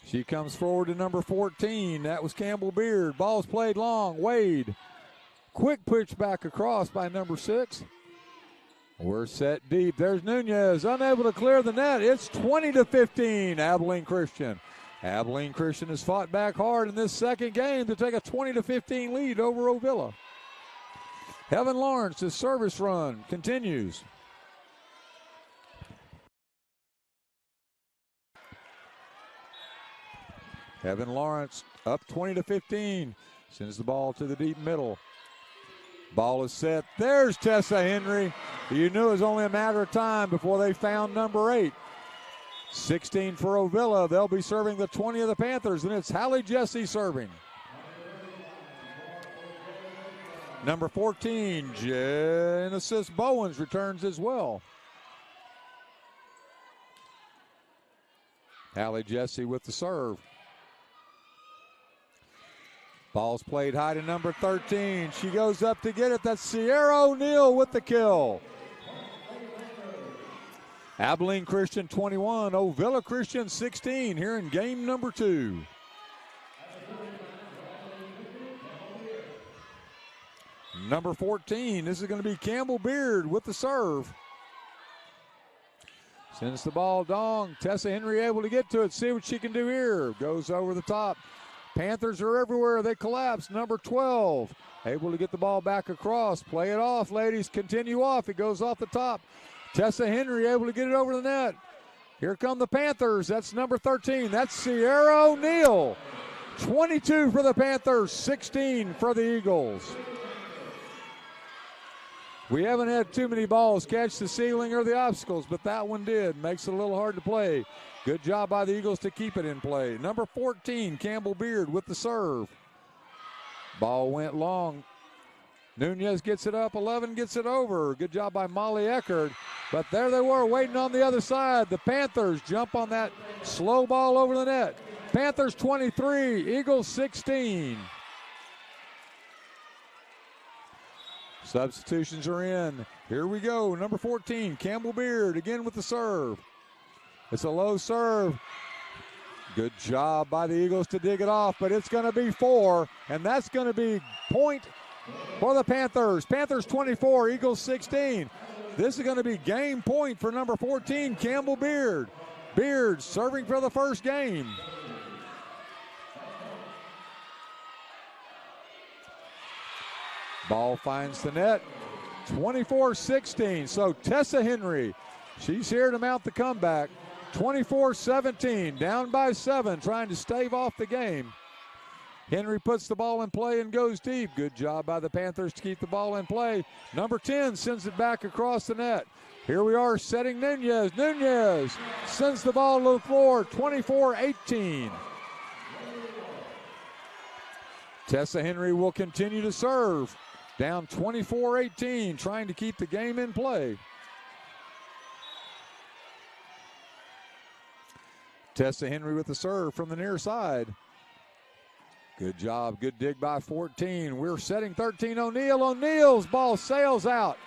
She comes forward to number 14. That was Campbell Beard. Ball's played long. Wade. Quick pitch back across by number 6. We're set deep. There's Nunez, unable to clear the net. It's 20-15, Abilene Christian. Abilene Christian has fought back hard in this second game to take a 20-15 lead over Ovilla. Evan Lawrence's service run continues. Evan Lawrence up 20-15. Sends the ball to the deep middle. Ball is set. There's Tessa Henry. You knew it was only a matter of time before they found number 8. 16 for Ovilla. They'll be serving the 20 of the Panthers, and it's Hallie Jesse serving. Number 14, Genesis Bowens returns as well. Hallie Jesse with the serve. Ball's played high to number 13. She goes up to get it. That's Sierra O'Neal with the kill. Abilene Christian 21, Ovilla Christian 16 here in game number 2. Number 14, this is going to be Campbell Beard with the serve. Sends the ball dong. Tessa Henry able to get to it. See what she can do here. Goes over the top. Panthers are everywhere. They collapse. Number 12, able to get the ball back across. Play it off, ladies. Continue off. It goes off the top. Tessa Henry able to get it over the net. Here come the Panthers. That's number 13. That's Sierra O'Neal. 22 for the Panthers, 16 for the Eagles. We haven't had too many balls catch the ceiling or the obstacles, but that one did. Makes it a little hard to play. Good job by the Eagles to keep it in play. Number 14, Campbell Beard with the serve. Ball went long. Nunez gets it up, 11 gets it over. Good job by Molly Eckert. But there they were waiting on the other side. The Panthers jump on that slow ball over the net. Panthers 23, Eagles 16. Substitutions are in. Here we go. Number 14, Campbell Beard again with the serve. It's a low serve. Good job by the Eagles to dig it off, but it's going to be 4, and that's going to be point for the Panthers. Panthers 24, Eagles 16. This is going to be game point for number 14, Campbell Beard. Beard serving for the first game. Ball finds the net, 24-16. So Tessa Henry, she's here to mount the comeback. 24-17, down by 7, trying to stave off the game. Henry puts the ball in play and goes deep. Good job by the Panthers to keep the ball in play. Number 10 sends it back across the net. Here we are setting Nunez. Nunez sends the ball to the floor, 24-18. Tessa Henry will continue to serve. Down 24-18, trying to keep the game in play. Tessa Henry with the serve from the near side. Good job, good dig by 14. We're setting 13, O'Neal. O'Neal's ball sails out.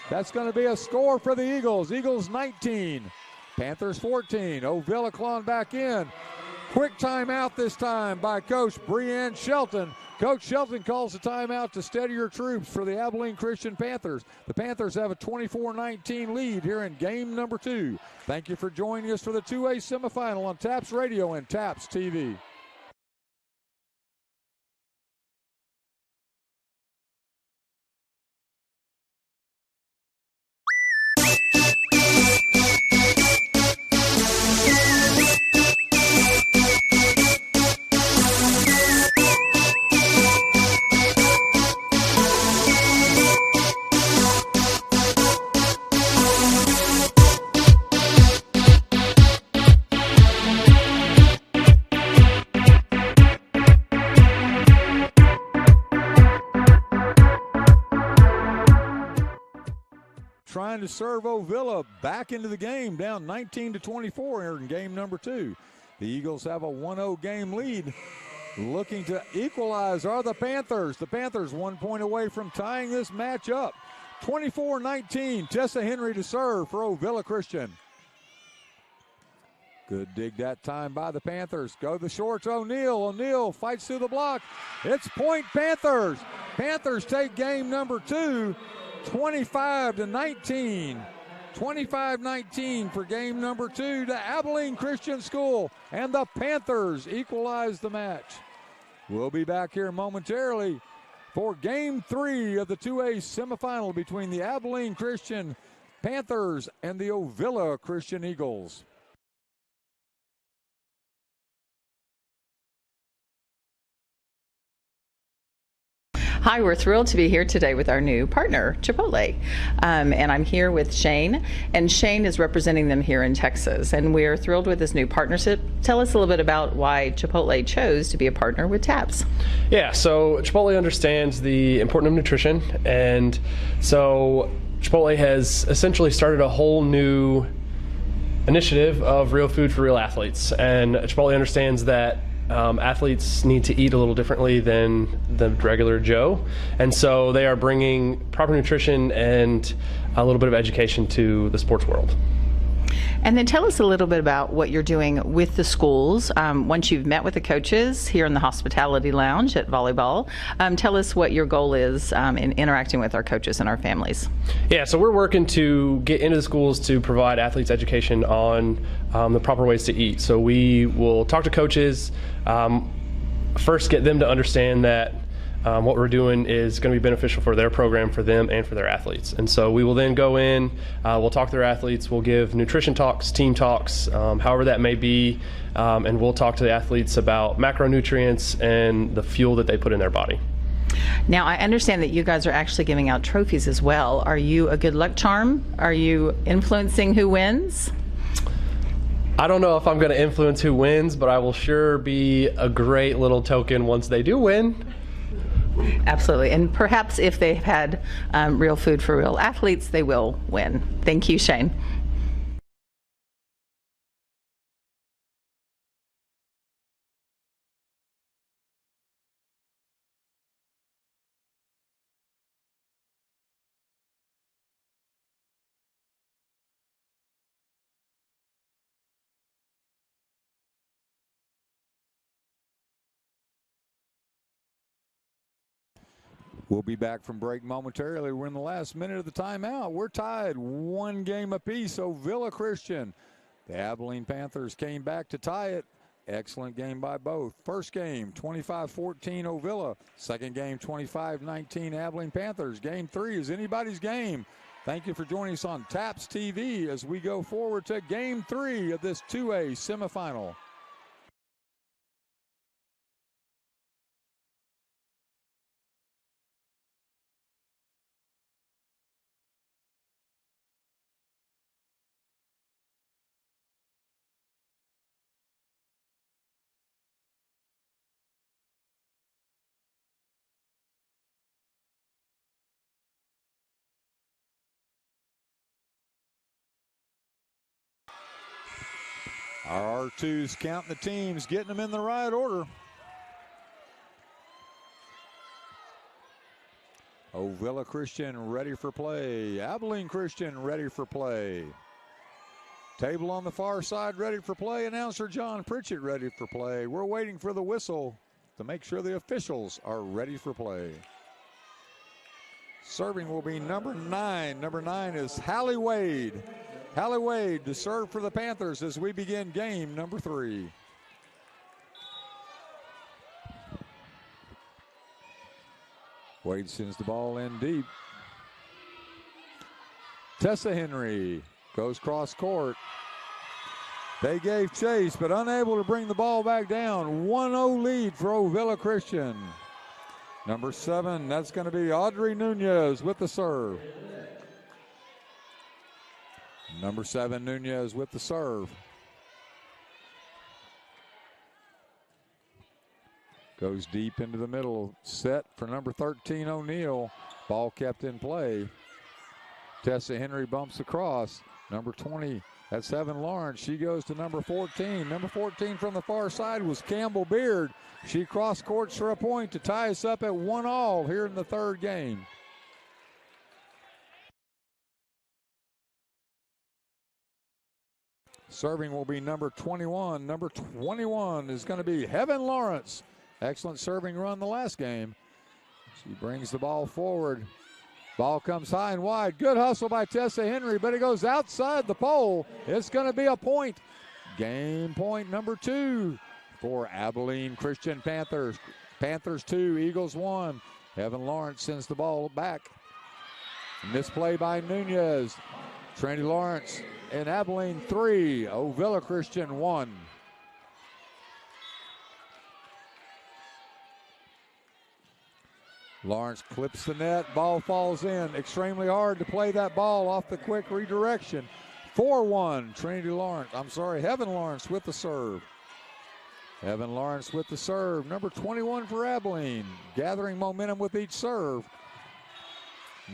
That's going to be a score for the Eagles. Eagles 19, Panthers 14. Ovilla clawing back in. Quick timeout this time by Coach Breanne Shelton. Coach Shelton calls a timeout to steady your troops for the Abilene Christian Panthers. The Panthers have a 24-19 lead here in game number 2. Thank you for joining us for the 2A semifinal on TAPS Radio and TAPS TV. Trying to serve Ovilla back into the game, down 19-24 here in game number 2. The Eagles have a 1-0 game lead. Looking to equalize are the Panthers. The Panthers 1 point away from tying this match up. 24-19, Tessa Henry to serve for Ovilla Christian. Good dig that time by the Panthers. Go the shorts, O'Neal. O'Neal fights through the block. It's point Panthers. Panthers take game number 2. 25-19. 25-19 for game number 2 to Abilene Christian School. And the Panthers equalize the match. We'll be back here momentarily for game 3 of the 2A semifinal between the Abilene Christian Panthers and the Ovilla Christian Eagles. Hi, we're thrilled to be here today with our new partner, Chipotle. And I'm here with Shane, and Shane is representing them here in Texas. And we're thrilled with this new partnership. Tell us a little bit about why Chipotle chose to be a partner with TAPS. Yeah, so Chipotle understands the importance of nutrition, and so Chipotle has essentially started a whole new initiative of real food for real athletes. And Chipotle understands that athletes need to eat a little differently than the regular Joe, and so they are bringing proper nutrition and a little bit of education to the sports world. And then tell us a little bit about what you're doing with the schools. Once you've met with the coaches here in the hospitality lounge at Volleyball, tell us what your goal is in interacting with our coaches and our families. Yeah, so we're working to get into the schools to provide athletes education on the proper ways to eat. So we will talk to coaches, first get them to understand that what we're doing is going to be beneficial for their program, for them, and for their athletes. And so we will then go in, we'll talk to their athletes, we'll give nutrition talks, team talks, however that may be, and we'll talk to the athletes about macronutrients and the fuel that they put in their body. Now, I understand that you guys are actually giving out trophies as well. Are you a good luck charm? Are you influencing who wins? I don't know if I'm going to influence who wins, but I will sure be a great little token once they do win. Absolutely. And perhaps if they've had real food for real athletes, they will win. Thank you, Shane. We'll be back from break momentarily. We're in the last minute of the timeout. We're tied 1 game apiece. Ovilla Christian. The Abilene Panthers came back to tie it. Excellent game by both. First game, 25-14 Ovilla. Second game, 25-19 Abilene Panthers. Game 3 is anybody's game. Thank you for joining us on TAPS TV as we go forward to game 3 of this 2A semifinal. Our R2's counting the teams, getting them in the right order. Ovilla Christian ready for play. Abilene Christian ready for play. Table on the far side ready for play. Announcer John Pritchett ready for play. We're waiting for the whistle. to make sure the officials are ready for play. Serving will be number 9. Number 9 is Hallie Wade. Hallie Wade to serve for the Panthers as we begin game number 3. Wade sends the ball in deep. Tessa Henry goes cross court. They gave chase, but unable to bring the ball back down. 1-0 lead for Ovilla Christian. Number 7, that's going to be Audrey Nunez with the serve. Number 7, Nunez with the serve. Goes deep into the middle. Set for number 13, O'Neal. Ball kept in play. Tessa Henry bumps across. Number 20, that's Evan Lawrence. She goes to number 14. Number 14 from the far side was Campbell Beard. She cross courts for a point to tie us up at 1-1 here in the third game. Serving will be number 21. Number 21 is going to be Heaven Lawrence. Excellent serving run the last game. She brings the ball forward. Ball comes high and wide. Good hustle by Tessa Henry, but it goes outside the pole. It's going to be a point. Game point number 2 for Abilene Christian Panthers. Panthers 2, Eagles 1. Heaven Lawrence sends the ball back. Misplay by Nunez. Trinity Lawrence and Abilene 3, Ovilla Christian 1. Lawrence clips the net, ball falls in. Extremely hard to play that ball off the quick redirection. 4-1, Heaven Lawrence with the serve. Heaven Lawrence with the serve. Number 21 for Abilene, gathering momentum with each serve.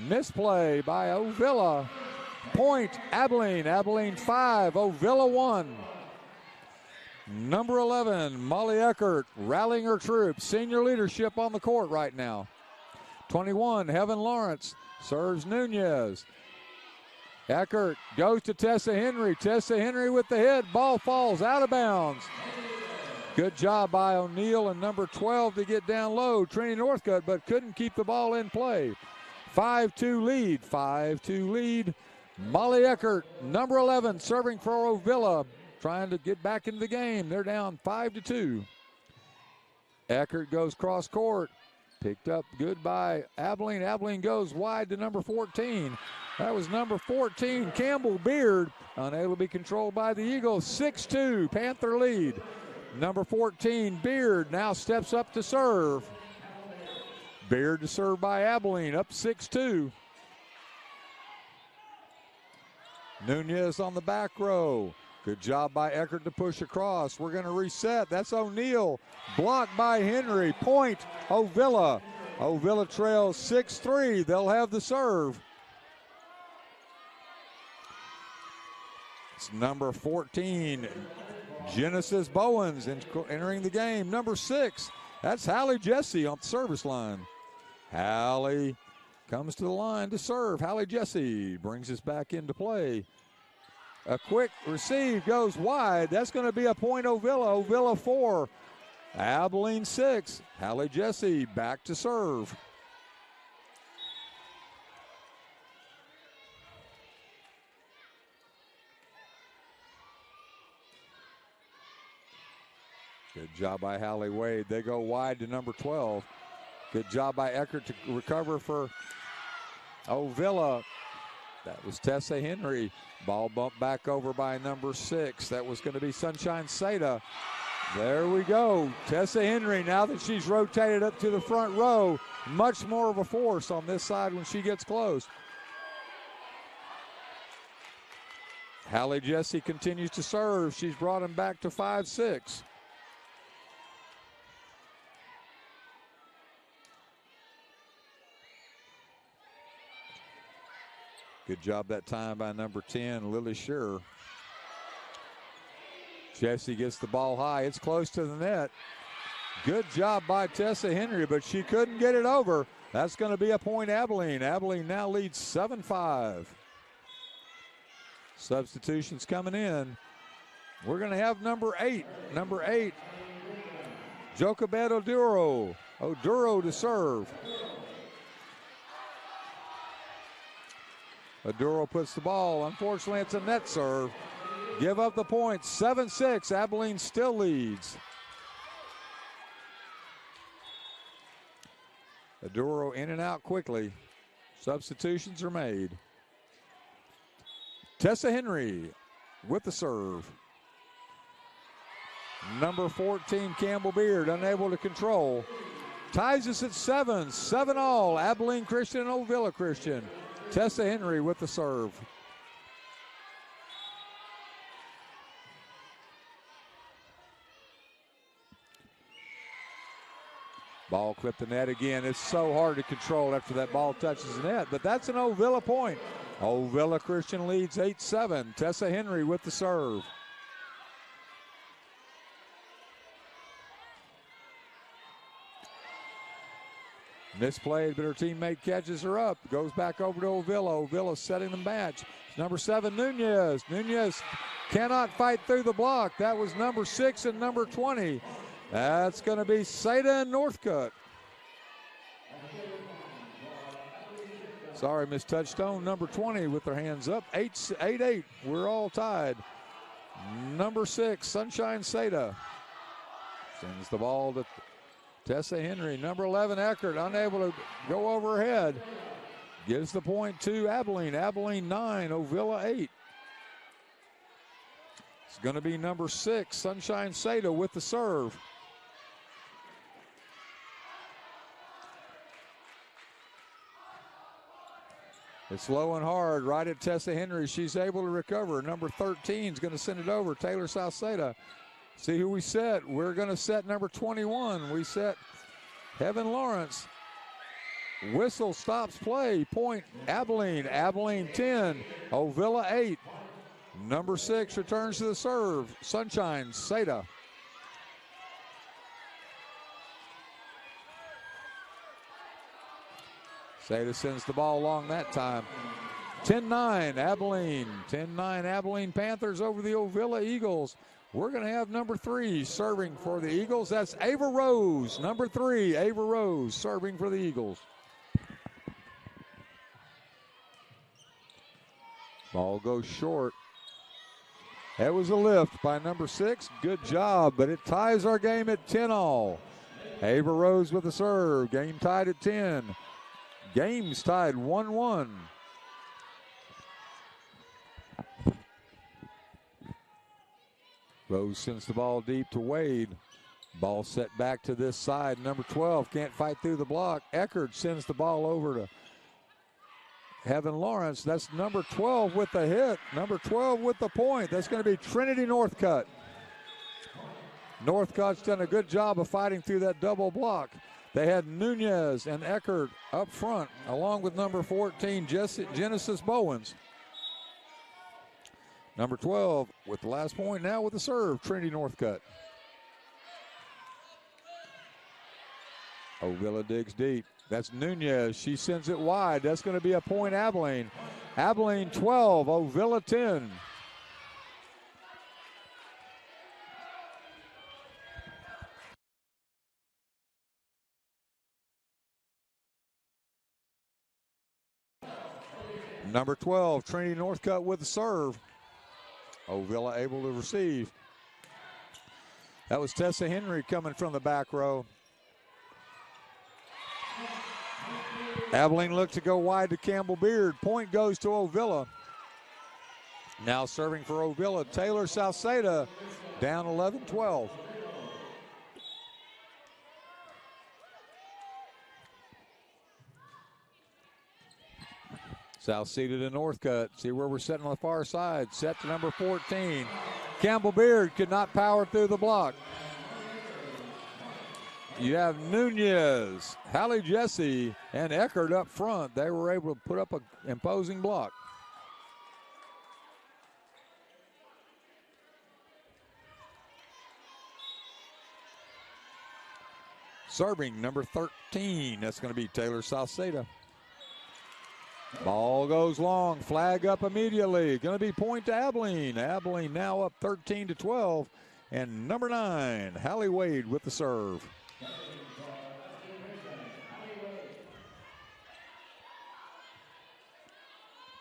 Misplay by Ovilla. Point, Abilene. Abilene 5, Ovilla 1. Number 11, Molly Eckert, rallying her troops. Senior leadership on the court right now. 21, Heaven Lawrence serves Nunez. Eckert goes to Tessa Henry. Tessa Henry with the hit. Ball falls out of bounds. Good job by O'Neal and number 12 to get down low. Trinity Northcutt, but couldn't keep the ball in play. 5-2 lead. 5-2 lead. Molly Eckert, number 11, serving for Ovilla, trying to get back into the game. They're down 5-2. Eckert goes cross court. Picked up good by Abilene. Abilene goes wide to number 14. That was number 14, Campbell Beard, unable to be controlled by the Eagles. 6-2, Panther lead. Number 14, Beard, now steps up to serve. Beard to serve by Abilene, up 6-2. Nunez on the back row. Good job by Eckert to push across. We're going to reset. That's O'Neal. Blocked by Henry. Point, Ovilla. Ovilla trails 6-3. They'll have the serve. It's number 14, Genesis Bowens entering the game. Number 6, that's Hallie Jesse on the service line. Hallie comes to the line to serve. Hallie Jesse brings us back into play. A quick receive goes wide. That's going to be a point Ovilla. Ovilla 4, Abilene 6. Hallie Jesse back to serve. Good job by Hallie Wade. They go wide to number 12. Good job by Eckert to recover for Ovilla. That was Tessa Henry. Ball bumped back over by number 6. That was going to be Sunshine Seda. There we go. Tessa Henry, now that she's rotated up to the front row, much more of a force on this side when she gets close. Hallie Jesse continues to serve. She's brought him back to 5-6. Good job that time by number 10, Lily Shearer. Jesse gets the ball high. It's close to the net. Good job by Tessa Henry, but she couldn't get it over. That's going to be a point Abilene. Abilene now leads 7-5. Substitutions coming in. We're going to have number 8. Number 8, Jokabet Oduro. Oduro to serve. Oduro puts the ball. Unfortunately, it's a net serve. Give up the point. 7-6. Abilene still leads. Oduro in and out quickly. Substitutions are made. Tessa Henry with the serve. Number 14, Campbell Beard, unable to control. Ties us at 7. 7-all. Abilene Christian and Ovilla Christian. Tessa Henry with the serve. Ball clipped the net again. It's so hard to control after that ball touches the net, but that's an Ovilla point. Ovilla Christian leads 8-7. Tessa Henry with the serve. Misplayed, but her teammate catches her up. Goes back over to Ovilla. Ovilla setting the match. Number 7, Nunez. Nunez cannot fight through the block. That was number 6 and number 20. That's going to be Seda and Northcutt. Sorry, Miss Touchstone. Number 20 with their hands up. 8-8. We're all tied. Number 6, Sunshine Seda. Sends the ball to Tessa Henry. Number 11, Eckert, unable to go over her head. Gives the point to Abilene. Abilene 9, Ovilla 8. It's going to be number 6, Sunshine Seda with the serve. It's low and hard right at Tessa Henry. She's able to recover. Number 13 is going to send it over. Taylor Salceda. See who we set. We're going to set number 21. We set Heaven Lawrence. Whistle stops play. Point Abilene. Abilene 10. Ovilla 8. Number 6 returns to the serve. Sunshine Seda. Seda sends the ball along that time. 10-9 Abilene. 10-9 Abilene Panthers over the Ovilla Eagles. We're going to have number 3 serving for the Eagles. That's Ava Rose. Number 3, Ava Rose, serving for the Eagles. Ball goes short. That was a lift by number 6. Good job, but it ties our game at 10-all. Ava Rose with the serve. Game tied at 10. Game's tied 1-1. Rose sends the ball deep to Wade. Ball set back to this side. Number 12 can't fight through the block. Eckert sends the ball over to Heaven Lawrence. That's number 12 with the hit. Number 12 with the point. That's going to be Trinity Northcutt. Northcutt's done a good job of fighting through that double block. They had Nunez and Eckert up front, along with number 14, Genesis Bowens. Number 12 with the last point now with the serve, Trinity Northcutt. Ovilla digs deep. That's Nunez. She sends it wide. That's going to be a point Abilene. Abilene 12, Ovilla 10. Number 12, Trinity Northcutt with the serve. Ovilla able to receive. That was Tessa Henry coming from the back row. Abilene looked to go wide to Campbell Beard. Point goes to Ovilla. Now serving for Ovilla, Taylor Salceda, down 11-12. Salceda to Northcutt. See where we're setting on the far side. Set to number 14. Campbell Beard could not power through the block. You have Nunez, Hallie Jesse, and Eckert up front. They were able to put up an imposing block. Serving number 13. That's going to be Taylor Salceda. Ball goes long, flag up immediately. Going to be point to Abilene. Abilene now up 13-12. And number 9, Hallie Wade with the serve.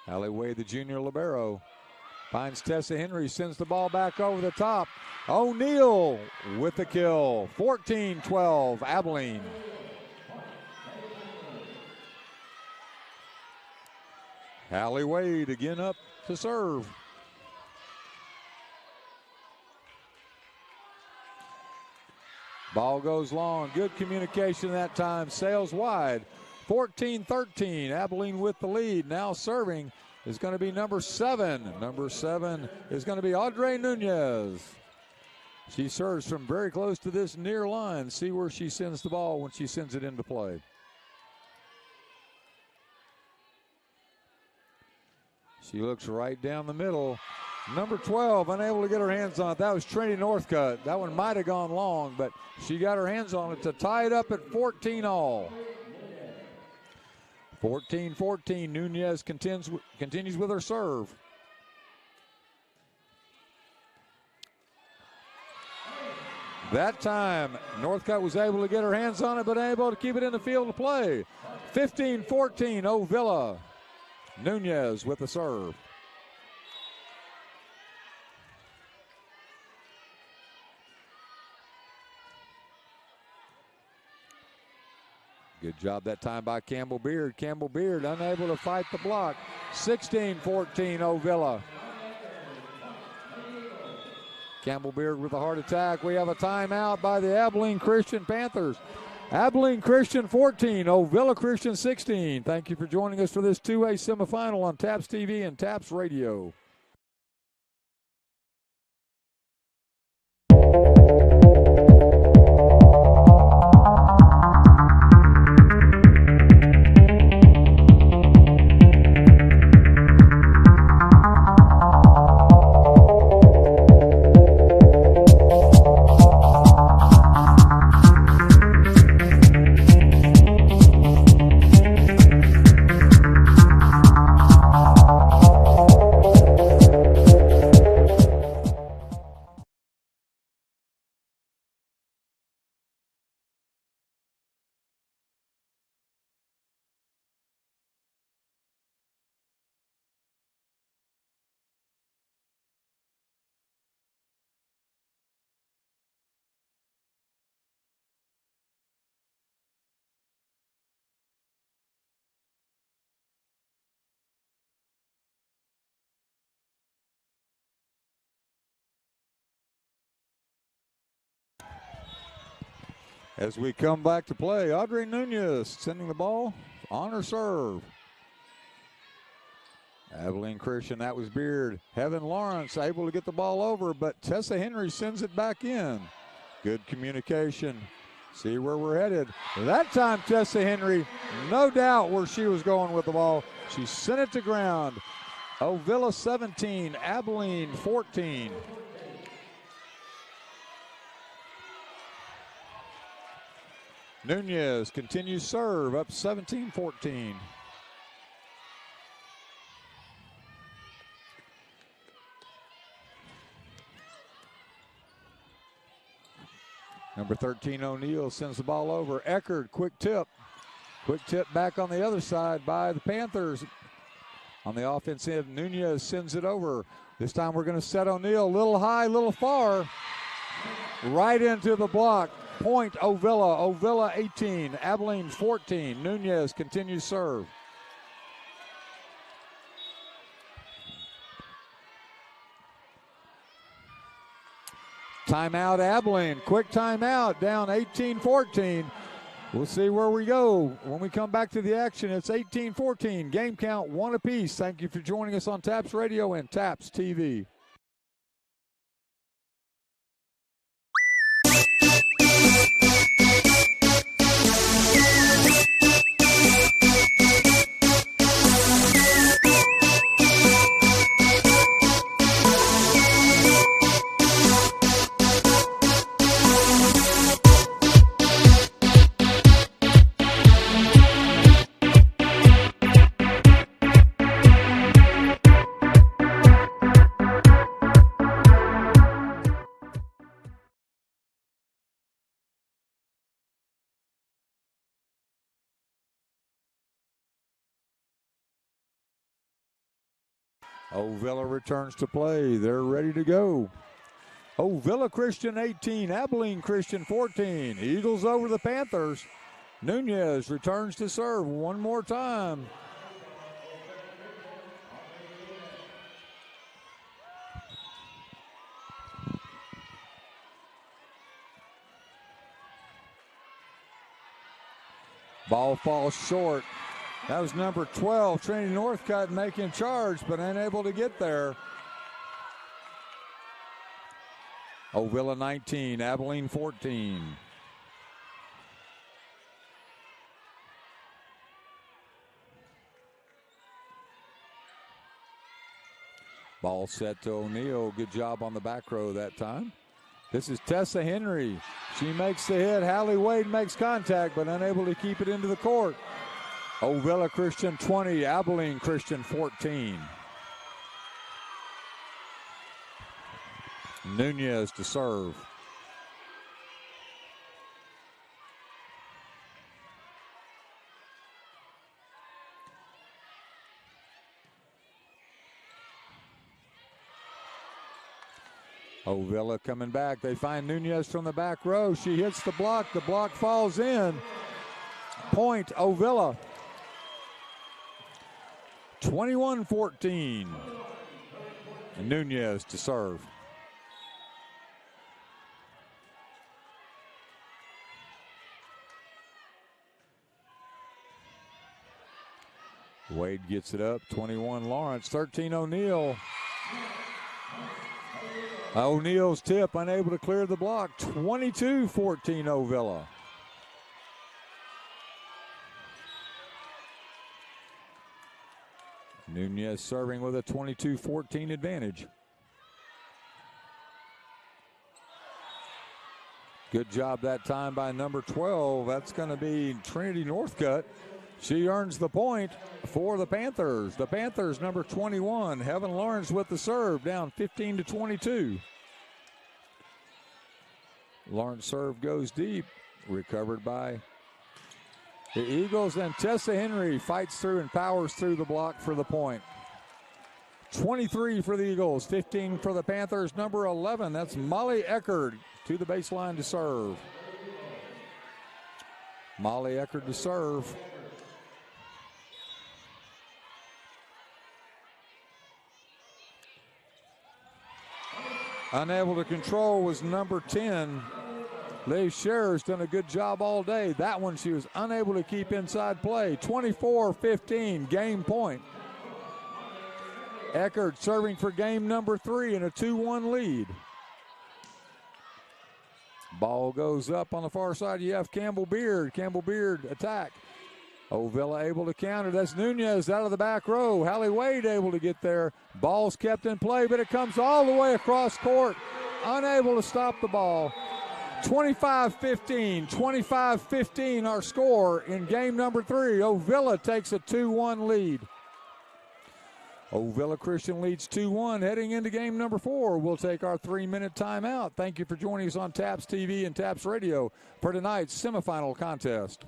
Hallie Wade, the junior libero, finds Tessa Henry, sends the ball back over the top. O'Neal with the kill. 14-12, Abilene. Hallie Wade again up to serve. Ball goes long. Good communication that time. Sails wide. 14-13. Abilene with the lead. Now serving is going to be number 7. Number 7 is going to be Audrey Nunez. She serves from very close to this near line. See where she sends the ball when she sends it into play. She looks right down the middle. Number 12, unable to get her hands on it. That was Trinity Northcutt. That one might have gone long, but she got her hands on it to tie it up at 14 all. 14-14, Nunez continues with her serve. That time, Northcutt was able to get her hands on it, but unable to keep it in the field of play. 15-14, Ovilla. Nunez with the serve. Good job that time by Campbell Beard. Campbell Beard unable to fight the block. 16-14, Ovilla. Campbell Beard with a heart attack. We have a timeout by the Abilene Christian Panthers. Abilene Christian 14, Ovilla Christian 16. Thank you for joining us for this 2A semifinal on TAPS TV and TAPS Radio. As we come back to play, Audrey Nunez sending the ball on her serve. Abilene Christian, that was Beard. Heaven Lawrence able to get the ball over, but Tessa Henry sends it back in. Good communication. See where we're headed. That time, Tessa Henry, no doubt where she was going with the ball. She sent it to ground. Ovilla 17, Abilene 14. Nunez continues serve, up 17-14. Number 13, O'Neal sends the ball over. Eckerd, quick tip. Quick tip back on the other side by the Panthers. On the offensive, Nunez sends it over. This time we're going to set O'Neal a little high, a little far. Right into the block. Point Ovilla. Ovilla 18, Abilene 14. Nunez continues serve. Timeout Abilene. Quick timeout. Down 18-14. We'll see where we go when we come back to the action. It's 18-14. Game count 1 apiece. Thank you for joining us on TAPS Radio and TAPS TV. Ovilla returns to play. They're ready to go. Ovilla Christian 18, Abilene Christian 14. Eagles over the Panthers. Nunez returns to serve one more time. Ball falls short. That was number 12, Trinity Northcutt, making charge, but unable to get there. Ovilla 19, Abilene 14. Ball set to O'Neal. Good job on the back row that time. This is Tessa Henry. She makes the hit. Hallie Wade makes contact, but unable to keep it into the court. Ovilla Christian 20, Abilene Christian 14. Nunez to serve. Ovilla coming back. They find Nunez from the back row. She hits the block. The block falls in. Point, Ovilla. 21-14. Nunez to serve. Wade gets it up. 21 Lawrence. 13 O'Neal. O'Neal's tip, unable to clear the block. 22-14 Ovilla. Nunez serving with a 22-14 advantage. Good job that time by number 12. That's going to be Trinity Northcutt. She earns the point for the Panthers. The Panthers, number 21, Heaven Lawrence with the serve, down 15-22. Lawrence serve goes deep, recovered by the Eagles, and Tessa Henry fights through and powers through the block for the point. 23 for the Eagles, 15 for the Panthers. Number 11, that's Molly Eckerd to the baseline to serve. Molly Eckerd to serve. Unable to control was number 10. Liv Scherer's done a good job all day. That one she was unable to keep inside play. 24-15, game point. Eckerd serving for game number 3 in a 2-1 lead. Ball goes up on the far side. You have Campbell Beard. Campbell Beard attack. Ovilla able to counter. That's Nunez out of the back row. Hallie Wade able to get there. Ball's kept in play, but it comes all the way across court. Unable to stop the ball. 25-15. 25-15 our score in game number 3. Ovilla takes a 2-1 lead. Ovilla Christian leads 2-1 heading into game number 4. We'll take our 3-minute timeout. Thank you for joining us on TAPS TV and TAPS Radio for tonight's semifinal contest.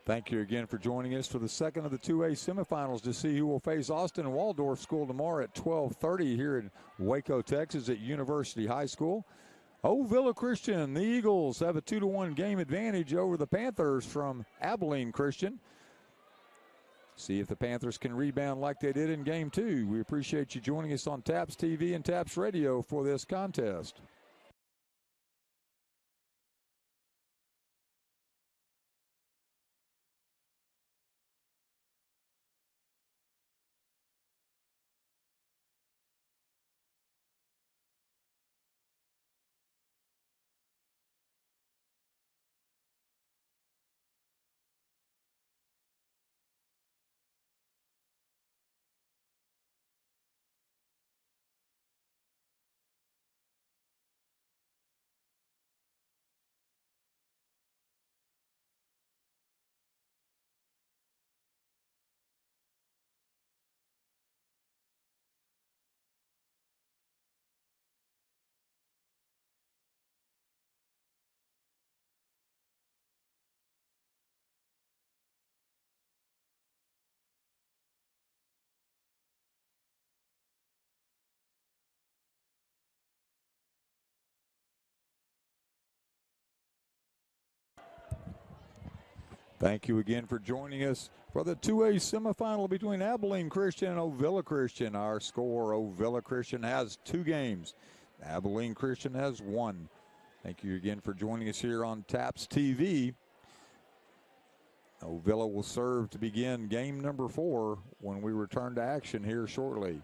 Thank you again for joining us for the second of the 2A semifinals to see who will face Austin Waldorf School tomorrow at 12:30 here in Waco, Texas at University High School. Ovilla Christian, the Eagles have a 2-1 game advantage over the Panthers from Abilene Christian. See if the Panthers can rebound like they did in game 2. We appreciate you joining us on TAPS TV and TAPS Radio for this contest. Thank you again for joining us for the 2A semifinal between Abilene Christian and Ovilla Christian. Our score, Ovilla Christian has 2 games. Abilene Christian has 1. Thank you again for joining us here on TAPS TV. Ovilla will serve to begin game number 4 when we return to action here shortly.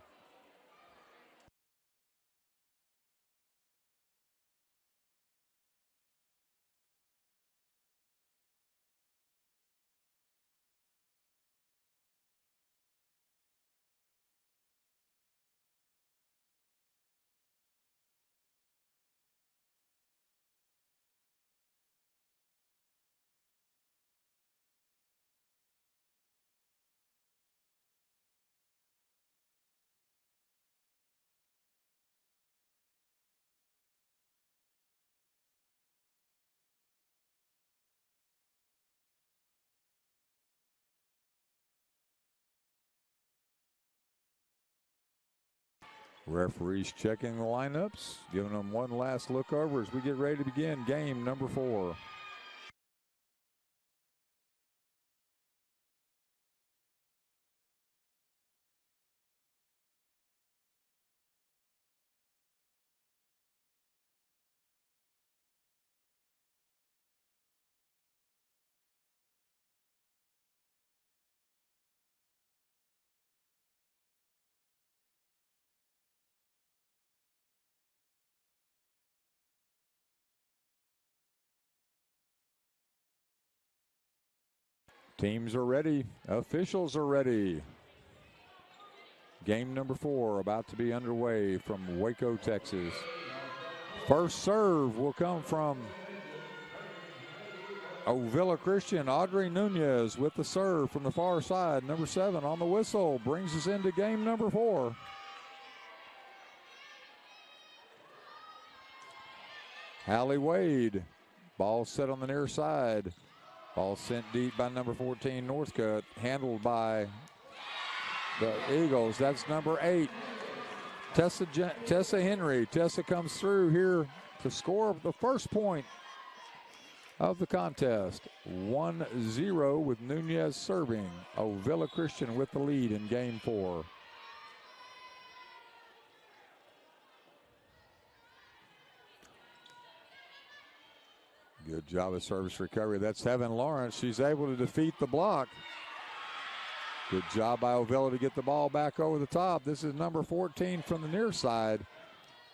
Referees checking the lineups, giving them one last look over as we get ready to begin game number 4. Teams are ready. Officials are ready. Game number 4 about to be underway from Waco, Texas. First serve will come from Ovilla Christian. Audrey Nunez with the serve from the far side. Number 7 on the whistle brings us into game number 4. Hallie Wade. Ball set on the near side. Ball sent deep by number 14, Northcutt, handled by the Eagles. That's number 8, Tessa Henry. Tessa comes through here to score the first point of the contest. 1-0 with Nunez serving. Ovilla Christian with the lead in game 4. Good job of service recovery. That's Heaven Lawrence. She's able to defeat the block. Good job by Ovilla to get the ball back over the top. This is number 14 from the near side.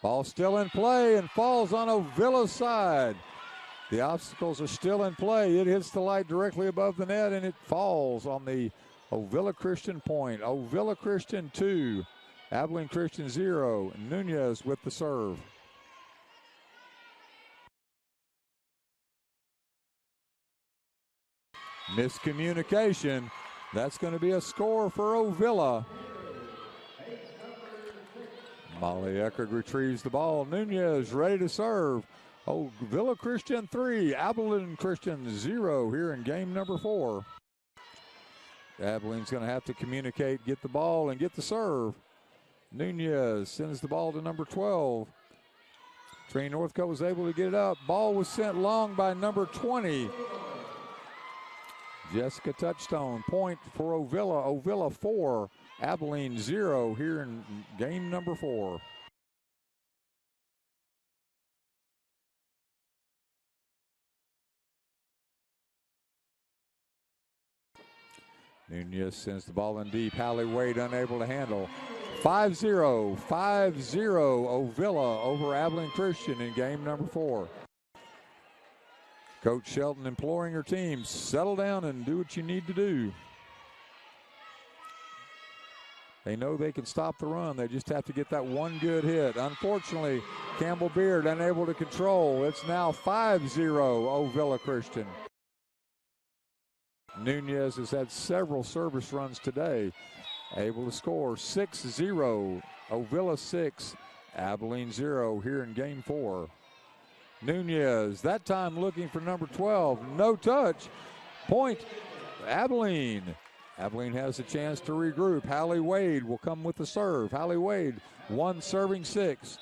Ball still in play and falls on Ovilla's side. The obstacles are still in play. It hits the light directly above the net and it falls on the Ovilla Christian point. Ovilla Christian 2, Abilene Christian 0. Nunez with the serve. Miscommunication. That's going to be a score for Ovilla. Molly Eckert retrieves the ball. Nunez ready to serve. Ovilla Christian 3, Abilene Christian 0 here in game number 4. Abilene's going to have to communicate, get the ball, and get the serve. Nunez sends the ball to number 12. Trey Northcutt was able to get it up. Ball was sent long by number 20. Jessica Touchstone, point for Ovilla. Ovilla 4, Abilene 0 here in game number 4. Nunez sends the ball in deep. Hallie Wade unable to handle. 5-0, 5-0 Ovilla over Abilene Christian in game number 4. Coach Shelton imploring her team, settle down and do what you need to do. They know they can stop the run. They just have to get that one good hit. Unfortunately, Campbell Beard unable to control. It's now 5-0 Ovilla Christian. Nunez has had several service runs today. Able to score 6-0. Ovilla 6, Abilene 0 here in game 4. Nunez, that time looking for number 12. No touch. Point, Abilene. Abilene has a chance to regroup. Hallie Wade will come with the serve. Hallie Wade, 1 serving 6.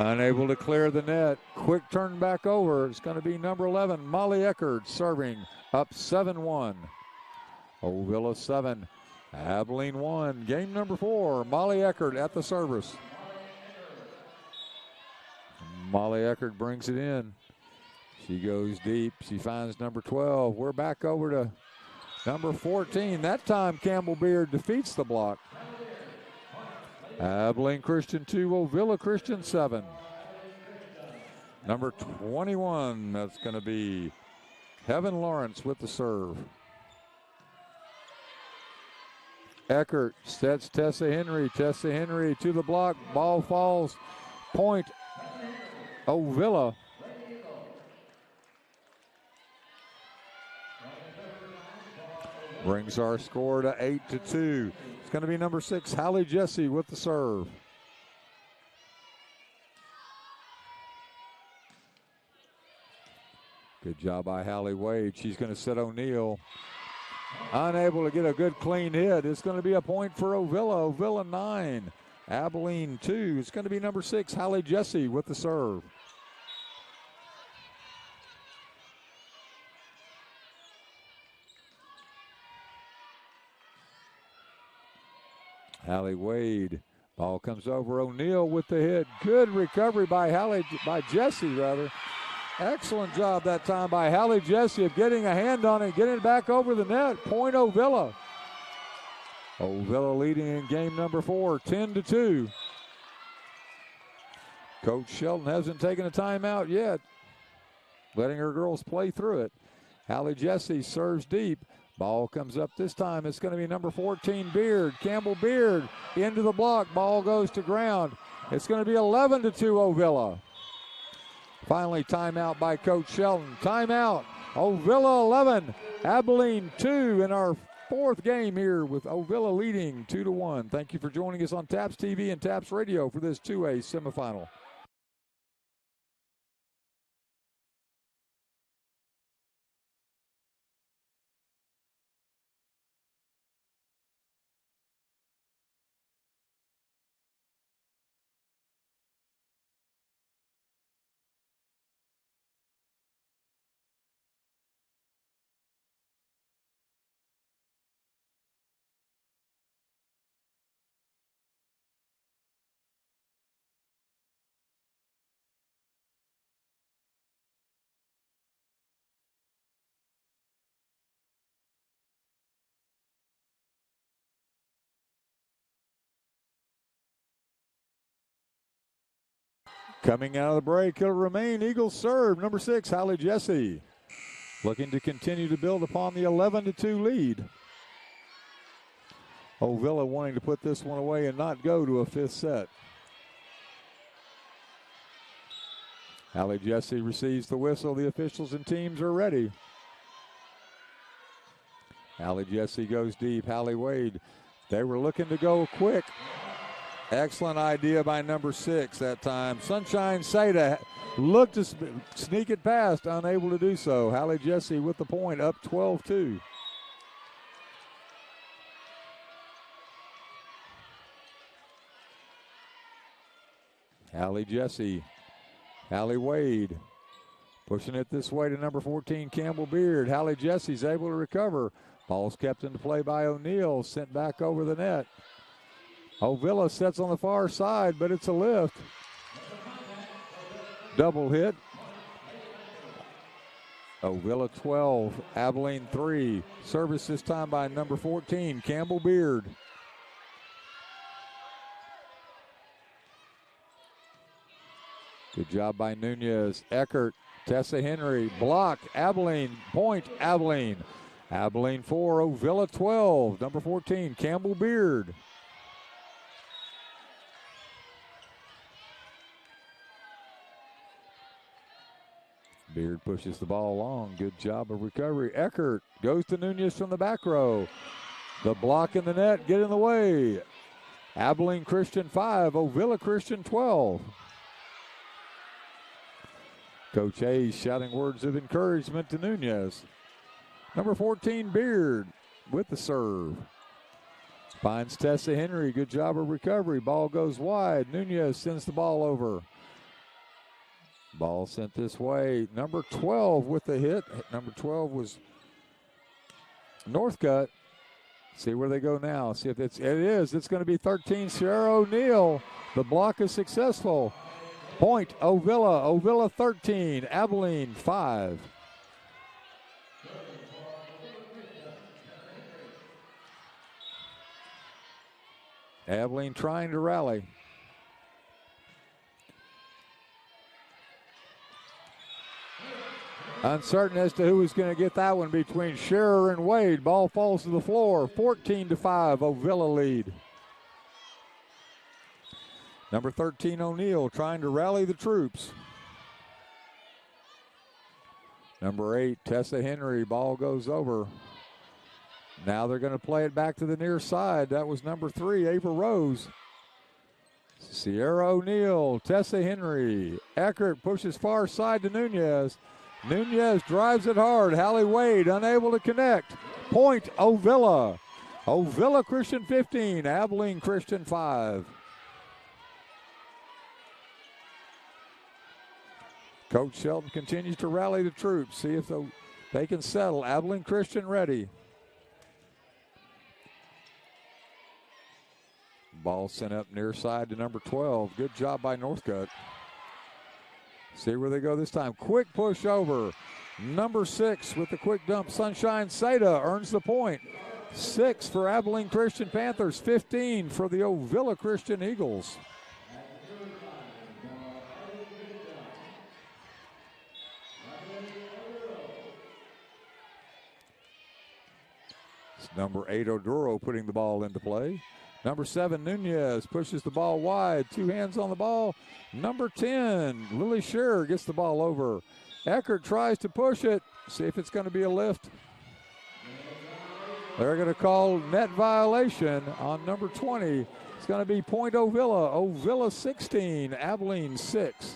Unable to clear the net. Quick turn back over. It's going to be number 11, Molly Eckert, serving up 7-1. Ovilla 7, Abilene 1. Game number 4, Molly Eckert at the service. Molly Eckert brings it in. She goes deep. She finds number 12. We're back over to number 14. That time Campbell Beard defeats the block. Abilene Christian 2, Ovilla Christian 7. Number 21, that's going to be Heaven Lawrence with the serve. Eckert sets Tessa Henry. Tessa Henry to the block. Ball falls. Point Ovilla. Brings our score to 8-2. It's going to be number 6, Hallie Jesse with the serve. Good job by Hallie Wade. She's going to set O'Neal. Unable to get a good clean hit. It's going to be a point for Ovilla. Ovilla 9, Abilene 2. It's going to be number 6, Hallie Jesse with the serve. Hallie Wade. Ball comes over. O'Neal with the hit. Good recovery by Jesse rather. Excellent job that time by Hallie Jesse of getting a hand on it, getting it back over the net. Point Ovilla. Ovilla leading in game number 4, 10-2. Coach Shelton hasn't taken a timeout yet, letting her girls play through it. Hallie Jesse serves deep. Ball comes up this time. It's going to be number 14, Beard. Campbell Beard into the block. Ball goes to ground. It's going to be 11-2 Ovilla. Finally, timeout by Coach Shelton. Timeout. Ovilla 11, Abilene 2 in our 4th game here with Ovilla leading 2-1. Thank you for joining us on TAPS TV and TAPS Radio for this 2A semifinal. Coming out of the break, it'll remain Eagles serve. Number 6, Hallie Jesse. Looking to continue to build upon the 11-2 lead. Ovilla wanting to put this one away and not go to a 5th set. Hallie Jesse receives the whistle. The officials and teams are ready. Hallie Jesse goes deep. Hallie Wade. They were looking to go quick. Excellent idea by number 6 that time. Sunshine Seda looked to sneak it past, unable to do so. Hallie Jesse with the point, up 12-2. Hallie Jesse. Hallie Wade pushing it this way to number 14, Campbell Beard. Hallie Jesse's able to recover. Ball's kept into play by O'Neal, sent back over the net. Ovilla sets on the far side, but it's a lift. Double hit. Ovilla 12, Abilene 3. Service this time by number 14, Campbell Beard. Good job by Nunez. Eckert, Tessa Henry, blocked. Abilene, point Abilene. Abilene 4, Ovilla 12. Number 14, Campbell Beard. Beard pushes the ball along. Good job of recovery. Eckert goes to Nunez from the back row. The block in the net, get in the way. Abilene Christian 5, Ovilla Christian 12. Coach Hayes shouting words of encouragement to Nunez. Number 14, Beard with the serve. Finds Tessa Henry. Good job of recovery. Ball goes wide. Nunez sends the ball over. Ball sent this way. Number 12 with the hit. Number 12 was Northcutt. See where they go now. See if it is. It's going to be 13, Sierra O'Neill. The block is successful. Point, Ovilla. Ovilla 13, Abilene 5. Abilene trying to rally. Uncertain as to who is going to get that one between Scherer and Wade. Ball falls to the floor. 14-5, Ovilla lead. Number 13, O'Neill, trying to rally the troops. Number 8, Tessa Henry. Ball goes over. Now they're going to play it back to the near side. That was number 3, Ava Rose. Sierra O'Neill, Tessa Henry. Eckert pushes far side to Nunez. Nunez drives it hard. Hallie Wade unable to connect. Point, Ovilla. Ovilla Christian 15, Abilene Christian 5. Coach Shelton continues to rally the troops. See if they can settle. Abilene Christian ready. Ball sent up near side to number 12. Good job by Northcutt. See where they go this time. Quick push over. Number 6 with the quick dump. Sunshine Seda earns the point. 6 for Abilene Christian Panthers. 15 for the Ovilla Christian Eagles. It's number 8 Oduro putting the ball into play. Number 7, Nunez pushes the ball wide. 2 hands on the ball. Number 10, Lily Scherer gets the ball over. Eckert tries to push it. See if it's going to be a lift. They're going to call net violation on number 20. It's going to be point Ovilla. Ovilla 16, Abilene 6.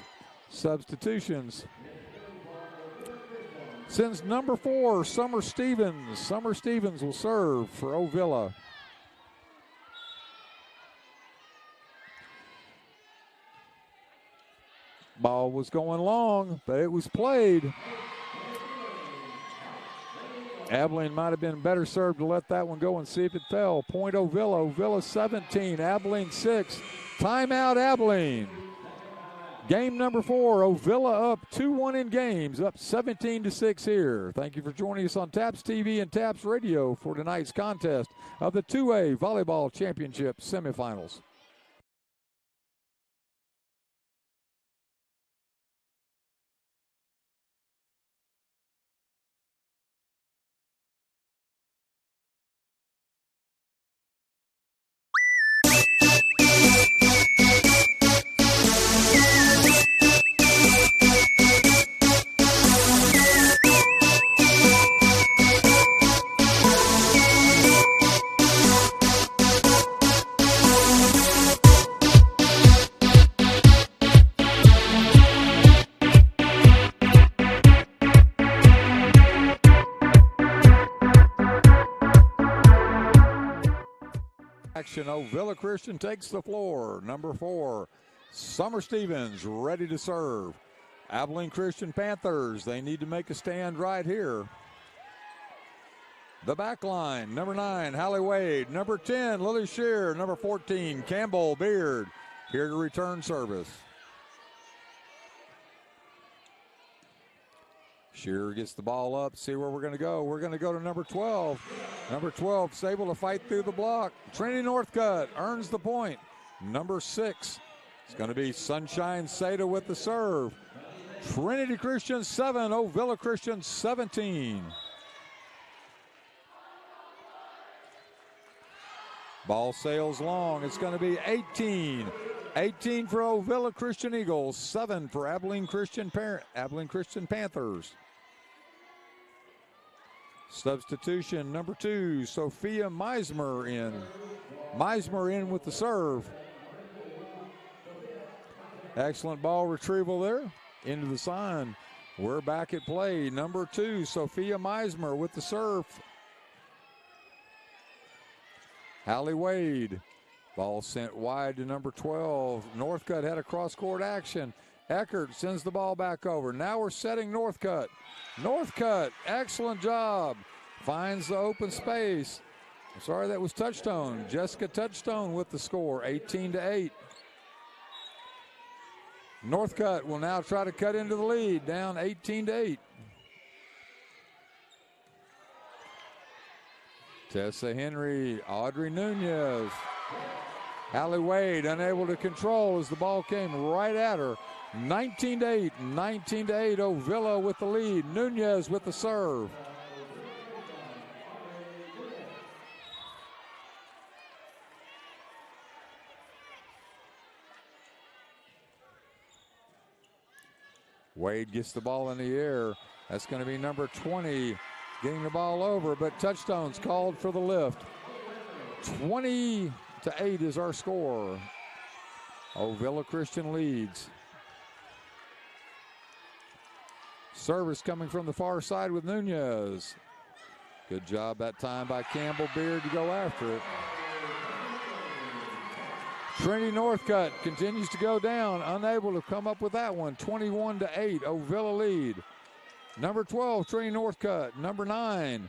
Substitutions. Sends number 4, Summer Stevens. Summer Stevens will serve for Ovilla. Ball was going long, but it was played. Abilene might have been better served to let that one go and see if it fell. Point Ovilla. Ovilla 17, Abilene 6. Timeout Abilene. Game number 4, Ovilla up 2-1 in games, up 17-6 here. Thank you for joining us on TAPS TV and TAPS Radio for tonight's contest of the 2A Volleyball Championship semifinals. Action, Ovilla Christian takes the floor. Number 4, Summer Stevens ready to serve. Abilene Christian Panthers, they need to make a stand right here. The back line, number 9, Hallie Wade. Number 10, Lily Scherer. Number 14, Campbell Beard. Here to return service. Scherer gets the ball up. See where we're going to go. We're going to go to number 12. Number 12 is able to fight through the block. Trinity Northcutt earns the point. Number 6 is going to be Sunshine Seda with the serve. Trinity Christian 7, Ovilla Christian 17. Ball sails long. It's going to be 18. 18 for Ovilla Christian Eagles, 7 for Abilene Christian Panthers. Substitution number 2, Sophia Meismer in. Meismer in with the serve. Excellent ball retrieval there into the sign. We're back at play. Number 2, Sophia Meismer with the serve. Hallie Wade. Ball sent wide to number 12. Northcutt had a cross-court action. Eckert sends the ball back over. Now we're setting Northcutt. Northcutt, excellent job. Finds the open space. I'm sorry, that was Touchstone. Jessica Touchstone with the score, 18-8. Northcutt will now try to cut into the lead, down 18-8. Tessa Henry, Audrey Nunez. Hallie Wade unable to control as the ball came right at her. 19-8, 19-8, Ovilla with the lead. Nunez with the serve. Wade gets the ball in the air. That's going to be number 20 getting the ball over, but Touchstone's called for the lift. 20-8 is our score. Ovilla Christian leads. Service coming from the far side with Nunez. Good job that time by Campbell Beard to go after it. Trinity Northcutt continues to go down, unable to come up with that one. 21-8, Ovilla lead. Number 12, Trinity Northcutt. Number 9,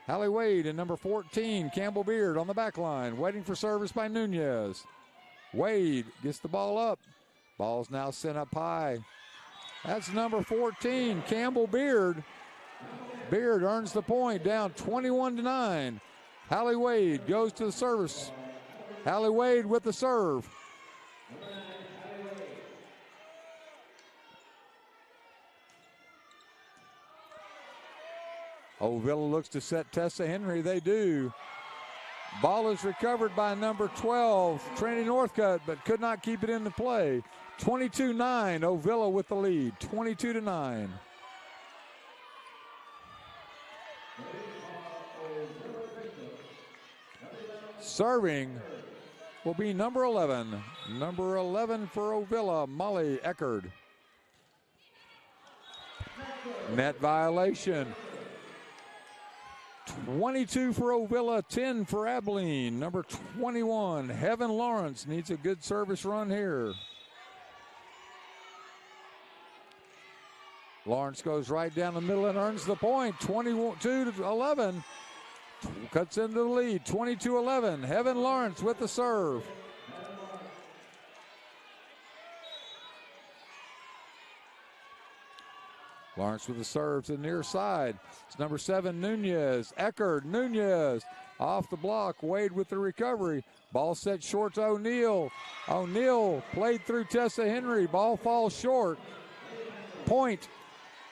Hallie Wade, and number 14, Campbell Beard on the back line, waiting for service by Nunez. Wade gets the ball up. Ball's now sent up high. That's number 14, Campbell Beard. Beard earns the point, down 21-9. Hallie Wade goes to the service. Hallie Wade with the serve. Ovilla looks to set Tessa Henry. They do. Ball is recovered by number 12, Trinity Northcutt, but could not keep it into play. 22-9, Ovilla with the lead, 22-9. Serving will be number 11. Number 11 for Ovilla, Molly Eckerd. Net violation. 22 for Ovilla, 10 for Abilene. Number 21, Heaven Lawrence, needs a good service run here. Lawrence goes right down the middle and earns the point, 22-11. Cuts into the lead, 22-11. Heaven Lawrence with the serve. Lawrence with the serve to the near side. It's number 7, Nunez. Eckerd, Nunez off the block. Wade with the recovery. Ball set short to O'Neal. O'Neal played through Tessa Henry. Ball falls short. Point,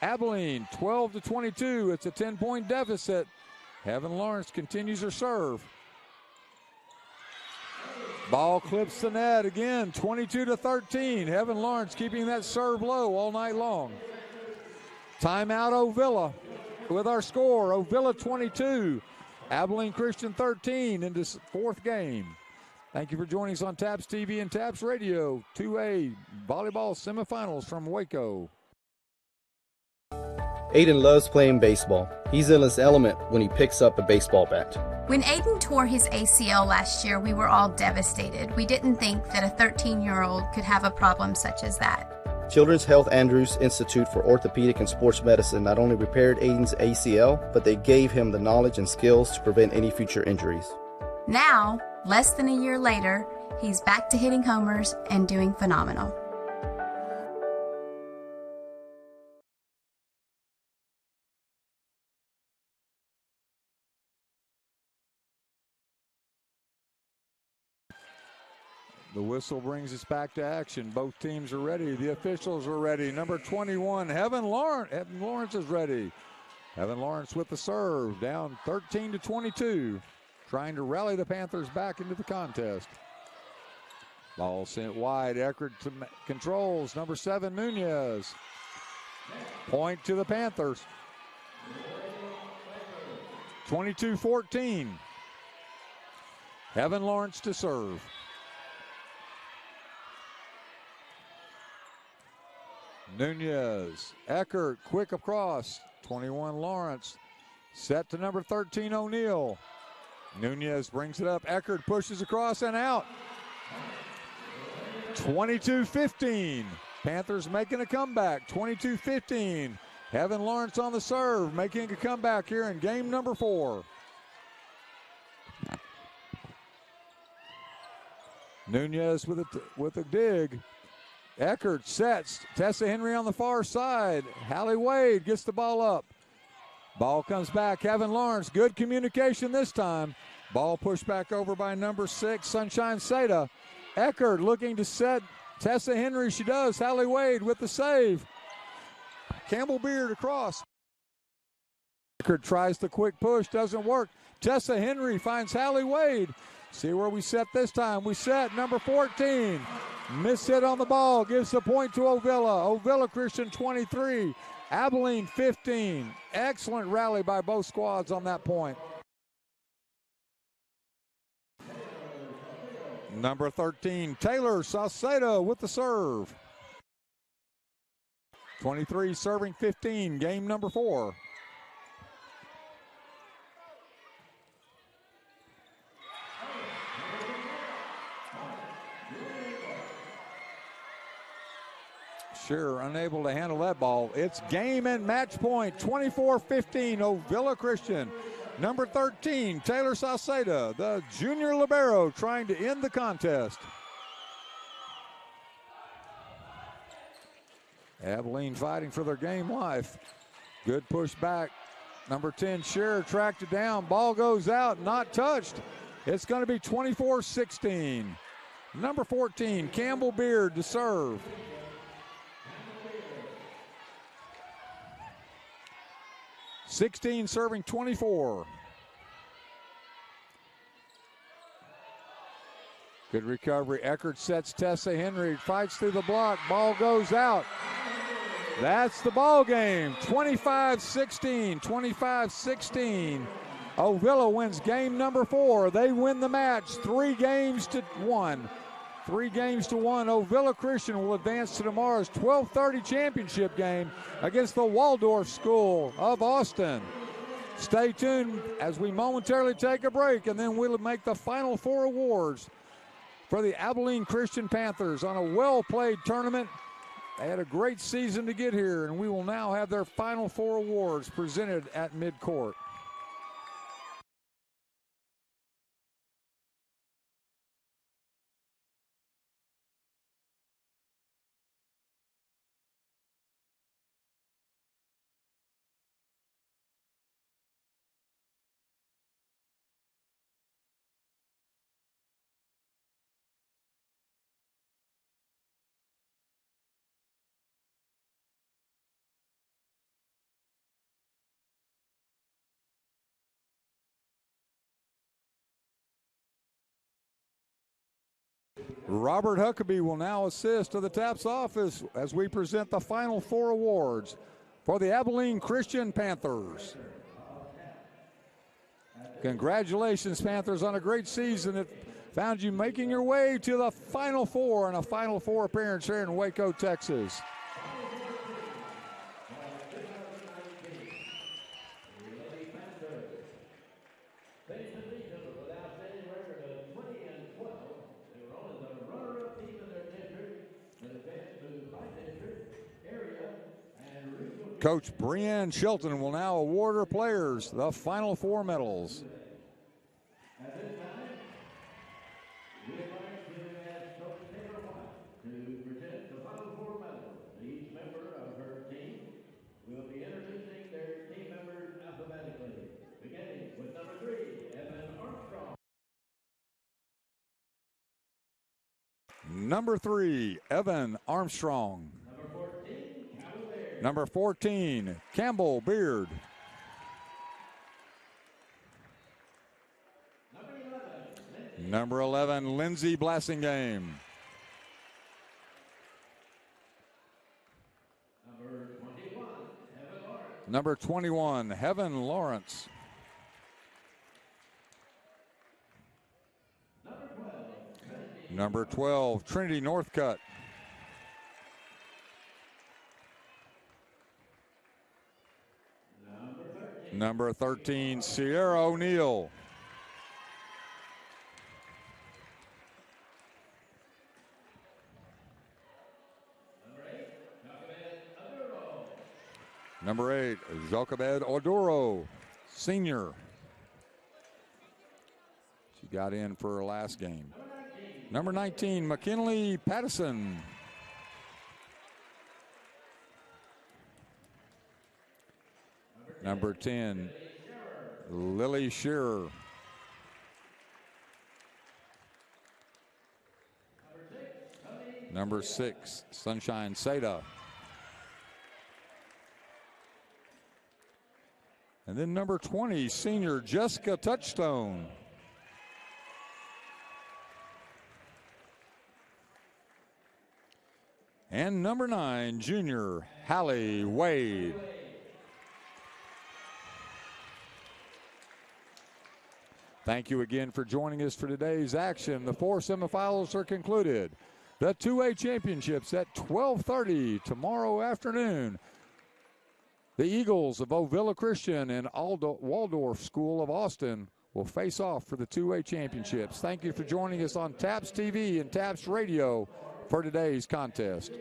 Abilene, 12-22. It's a 10-point deficit. Heaven Lawrence continues her serve. Ball clips the net again, 22-13. Heaven Lawrence keeping that serve low all night long. Timeout Ovilla with our score. Ovilla 22, Abilene Christian 13 in this fourth game. Thank you for joining us on TAPS TV and TAPS Radio. 2A volleyball semifinals from Waco. Aiden loves playing baseball. He's in his element when he picks up a baseball bat. When Aiden tore his ACL last year, we were all devastated. We didn't think that a 13-year-old could have a problem such as that. Children's Health Andrews Institute for Orthopedic and Sports Medicine not only repaired Aiden's ACL, but they gave him the knowledge and skills to prevent any future injuries. Now, less than a year later, he's back to hitting homers and doing phenomenal. The whistle brings us back to action. Both teams are ready. The officials are ready. Number 21, Heaven Lawrence is ready. Heaven Lawrence with the serve, down 13-22, trying to rally the Panthers back into the contest. Ball sent wide. Eckerd controls. Number 7, Nunez. Point to the Panthers. 22-14. Heaven Lawrence to serve. Nunez, Eckerd, quick across, 21 Lawrence, set to number 13 O'Neal. Nunez brings it up, Eckerd pushes across and out. 22-15, Panthers making a comeback, 22-15. Heaven Lawrence on the serve, making a comeback here in game number 4. Nunez with a dig. Eckert sets. Tessa Henry on the far side. Hallie Wade gets the ball up. Ball comes back. Heaven Lawrence. Good communication this time. Ball pushed back over by number 6, Sunshine Seda. Eckert looking to set Tessa Henry. She does. Hallie Wade with the save. Campbell Beard across. Eckert tries the quick push. Doesn't work. Tessa Henry finds Hallie Wade. See where we set this time. We set number 14. Miss hit on the ball. Gives the point to Ovilla. Ovilla Christian 23. Abilene 15. Excellent rally by both squads on that point. Number 13, Taylor Saucedo with the serve. 23 serving 15, game number 4. Sure, unable to handle that ball. It's game and match point, 24-15, Ovilla Christian. Number 13, Taylor Sauceda, the junior libero, trying to end the contest. Abilene fighting for their game life. Good push back. Number 10, Scherer tracked it down. Ball goes out, not touched. It's going to be 24-16. Number 14, Campbell Beard to serve. (16) serving 24. Good recovery. Eckert sets Tessa Henry. Fights through the block. Ball goes out. That's the ball game. 25-16. 25-16. Ovilla wins game number 4. They win the match 3-1. 3-1. Ovilla Christian will advance to tomorrow's 12:30 championship game against the Waldorf School of Austin. Stay tuned as we momentarily take a break, and then we'll make the final 4 awards for the Abilene Christian Panthers on a well-played tournament. They had a great season to get here, and we will now have their final 4 awards presented at midcourt. Robert Huckabee will now assist to the TAPS office as we present the final 4 awards for the Abilene Christian Panthers. Congratulations, Panthers, on a great season that found you making your way to the Final 4 and a Final 4 appearance here in Waco, Texas. Coach Breanne Shelton will now award her players the Final 4 medals. At this time, we would like to ask Coach Taylor White to present the Final 4 medals. Each member of her team will be introducing their team members alphabetically, beginning with number 3, Evan Armstrong. Number 3, Evan Armstrong. Number 14, Campbell Beard. Number 11, Lindsay Blassingame. Number 21, Heaven Lawrence. Number 12, Trinity Northcutt. Number 13, Sierra O'Neill. Number 8, Jochebed Oduro, senior. She got in for her last game. Number 19, McKinley Pattison. Number 10, Lily Shearer. Number 6, Sunshine Seda. And then number 20, senior Jessica Touchstone. And number 9, junior Hallie Wade. Thank you again for joining us for today's action. The 4 semifinals are concluded. The 2A championships at 12:30 tomorrow afternoon. The Eagles of Ovilla Christian and Waldorf School of Austin will face off for the 2A championships. Thank you for joining us on TAPS TV and TAPS Radio for today's contest.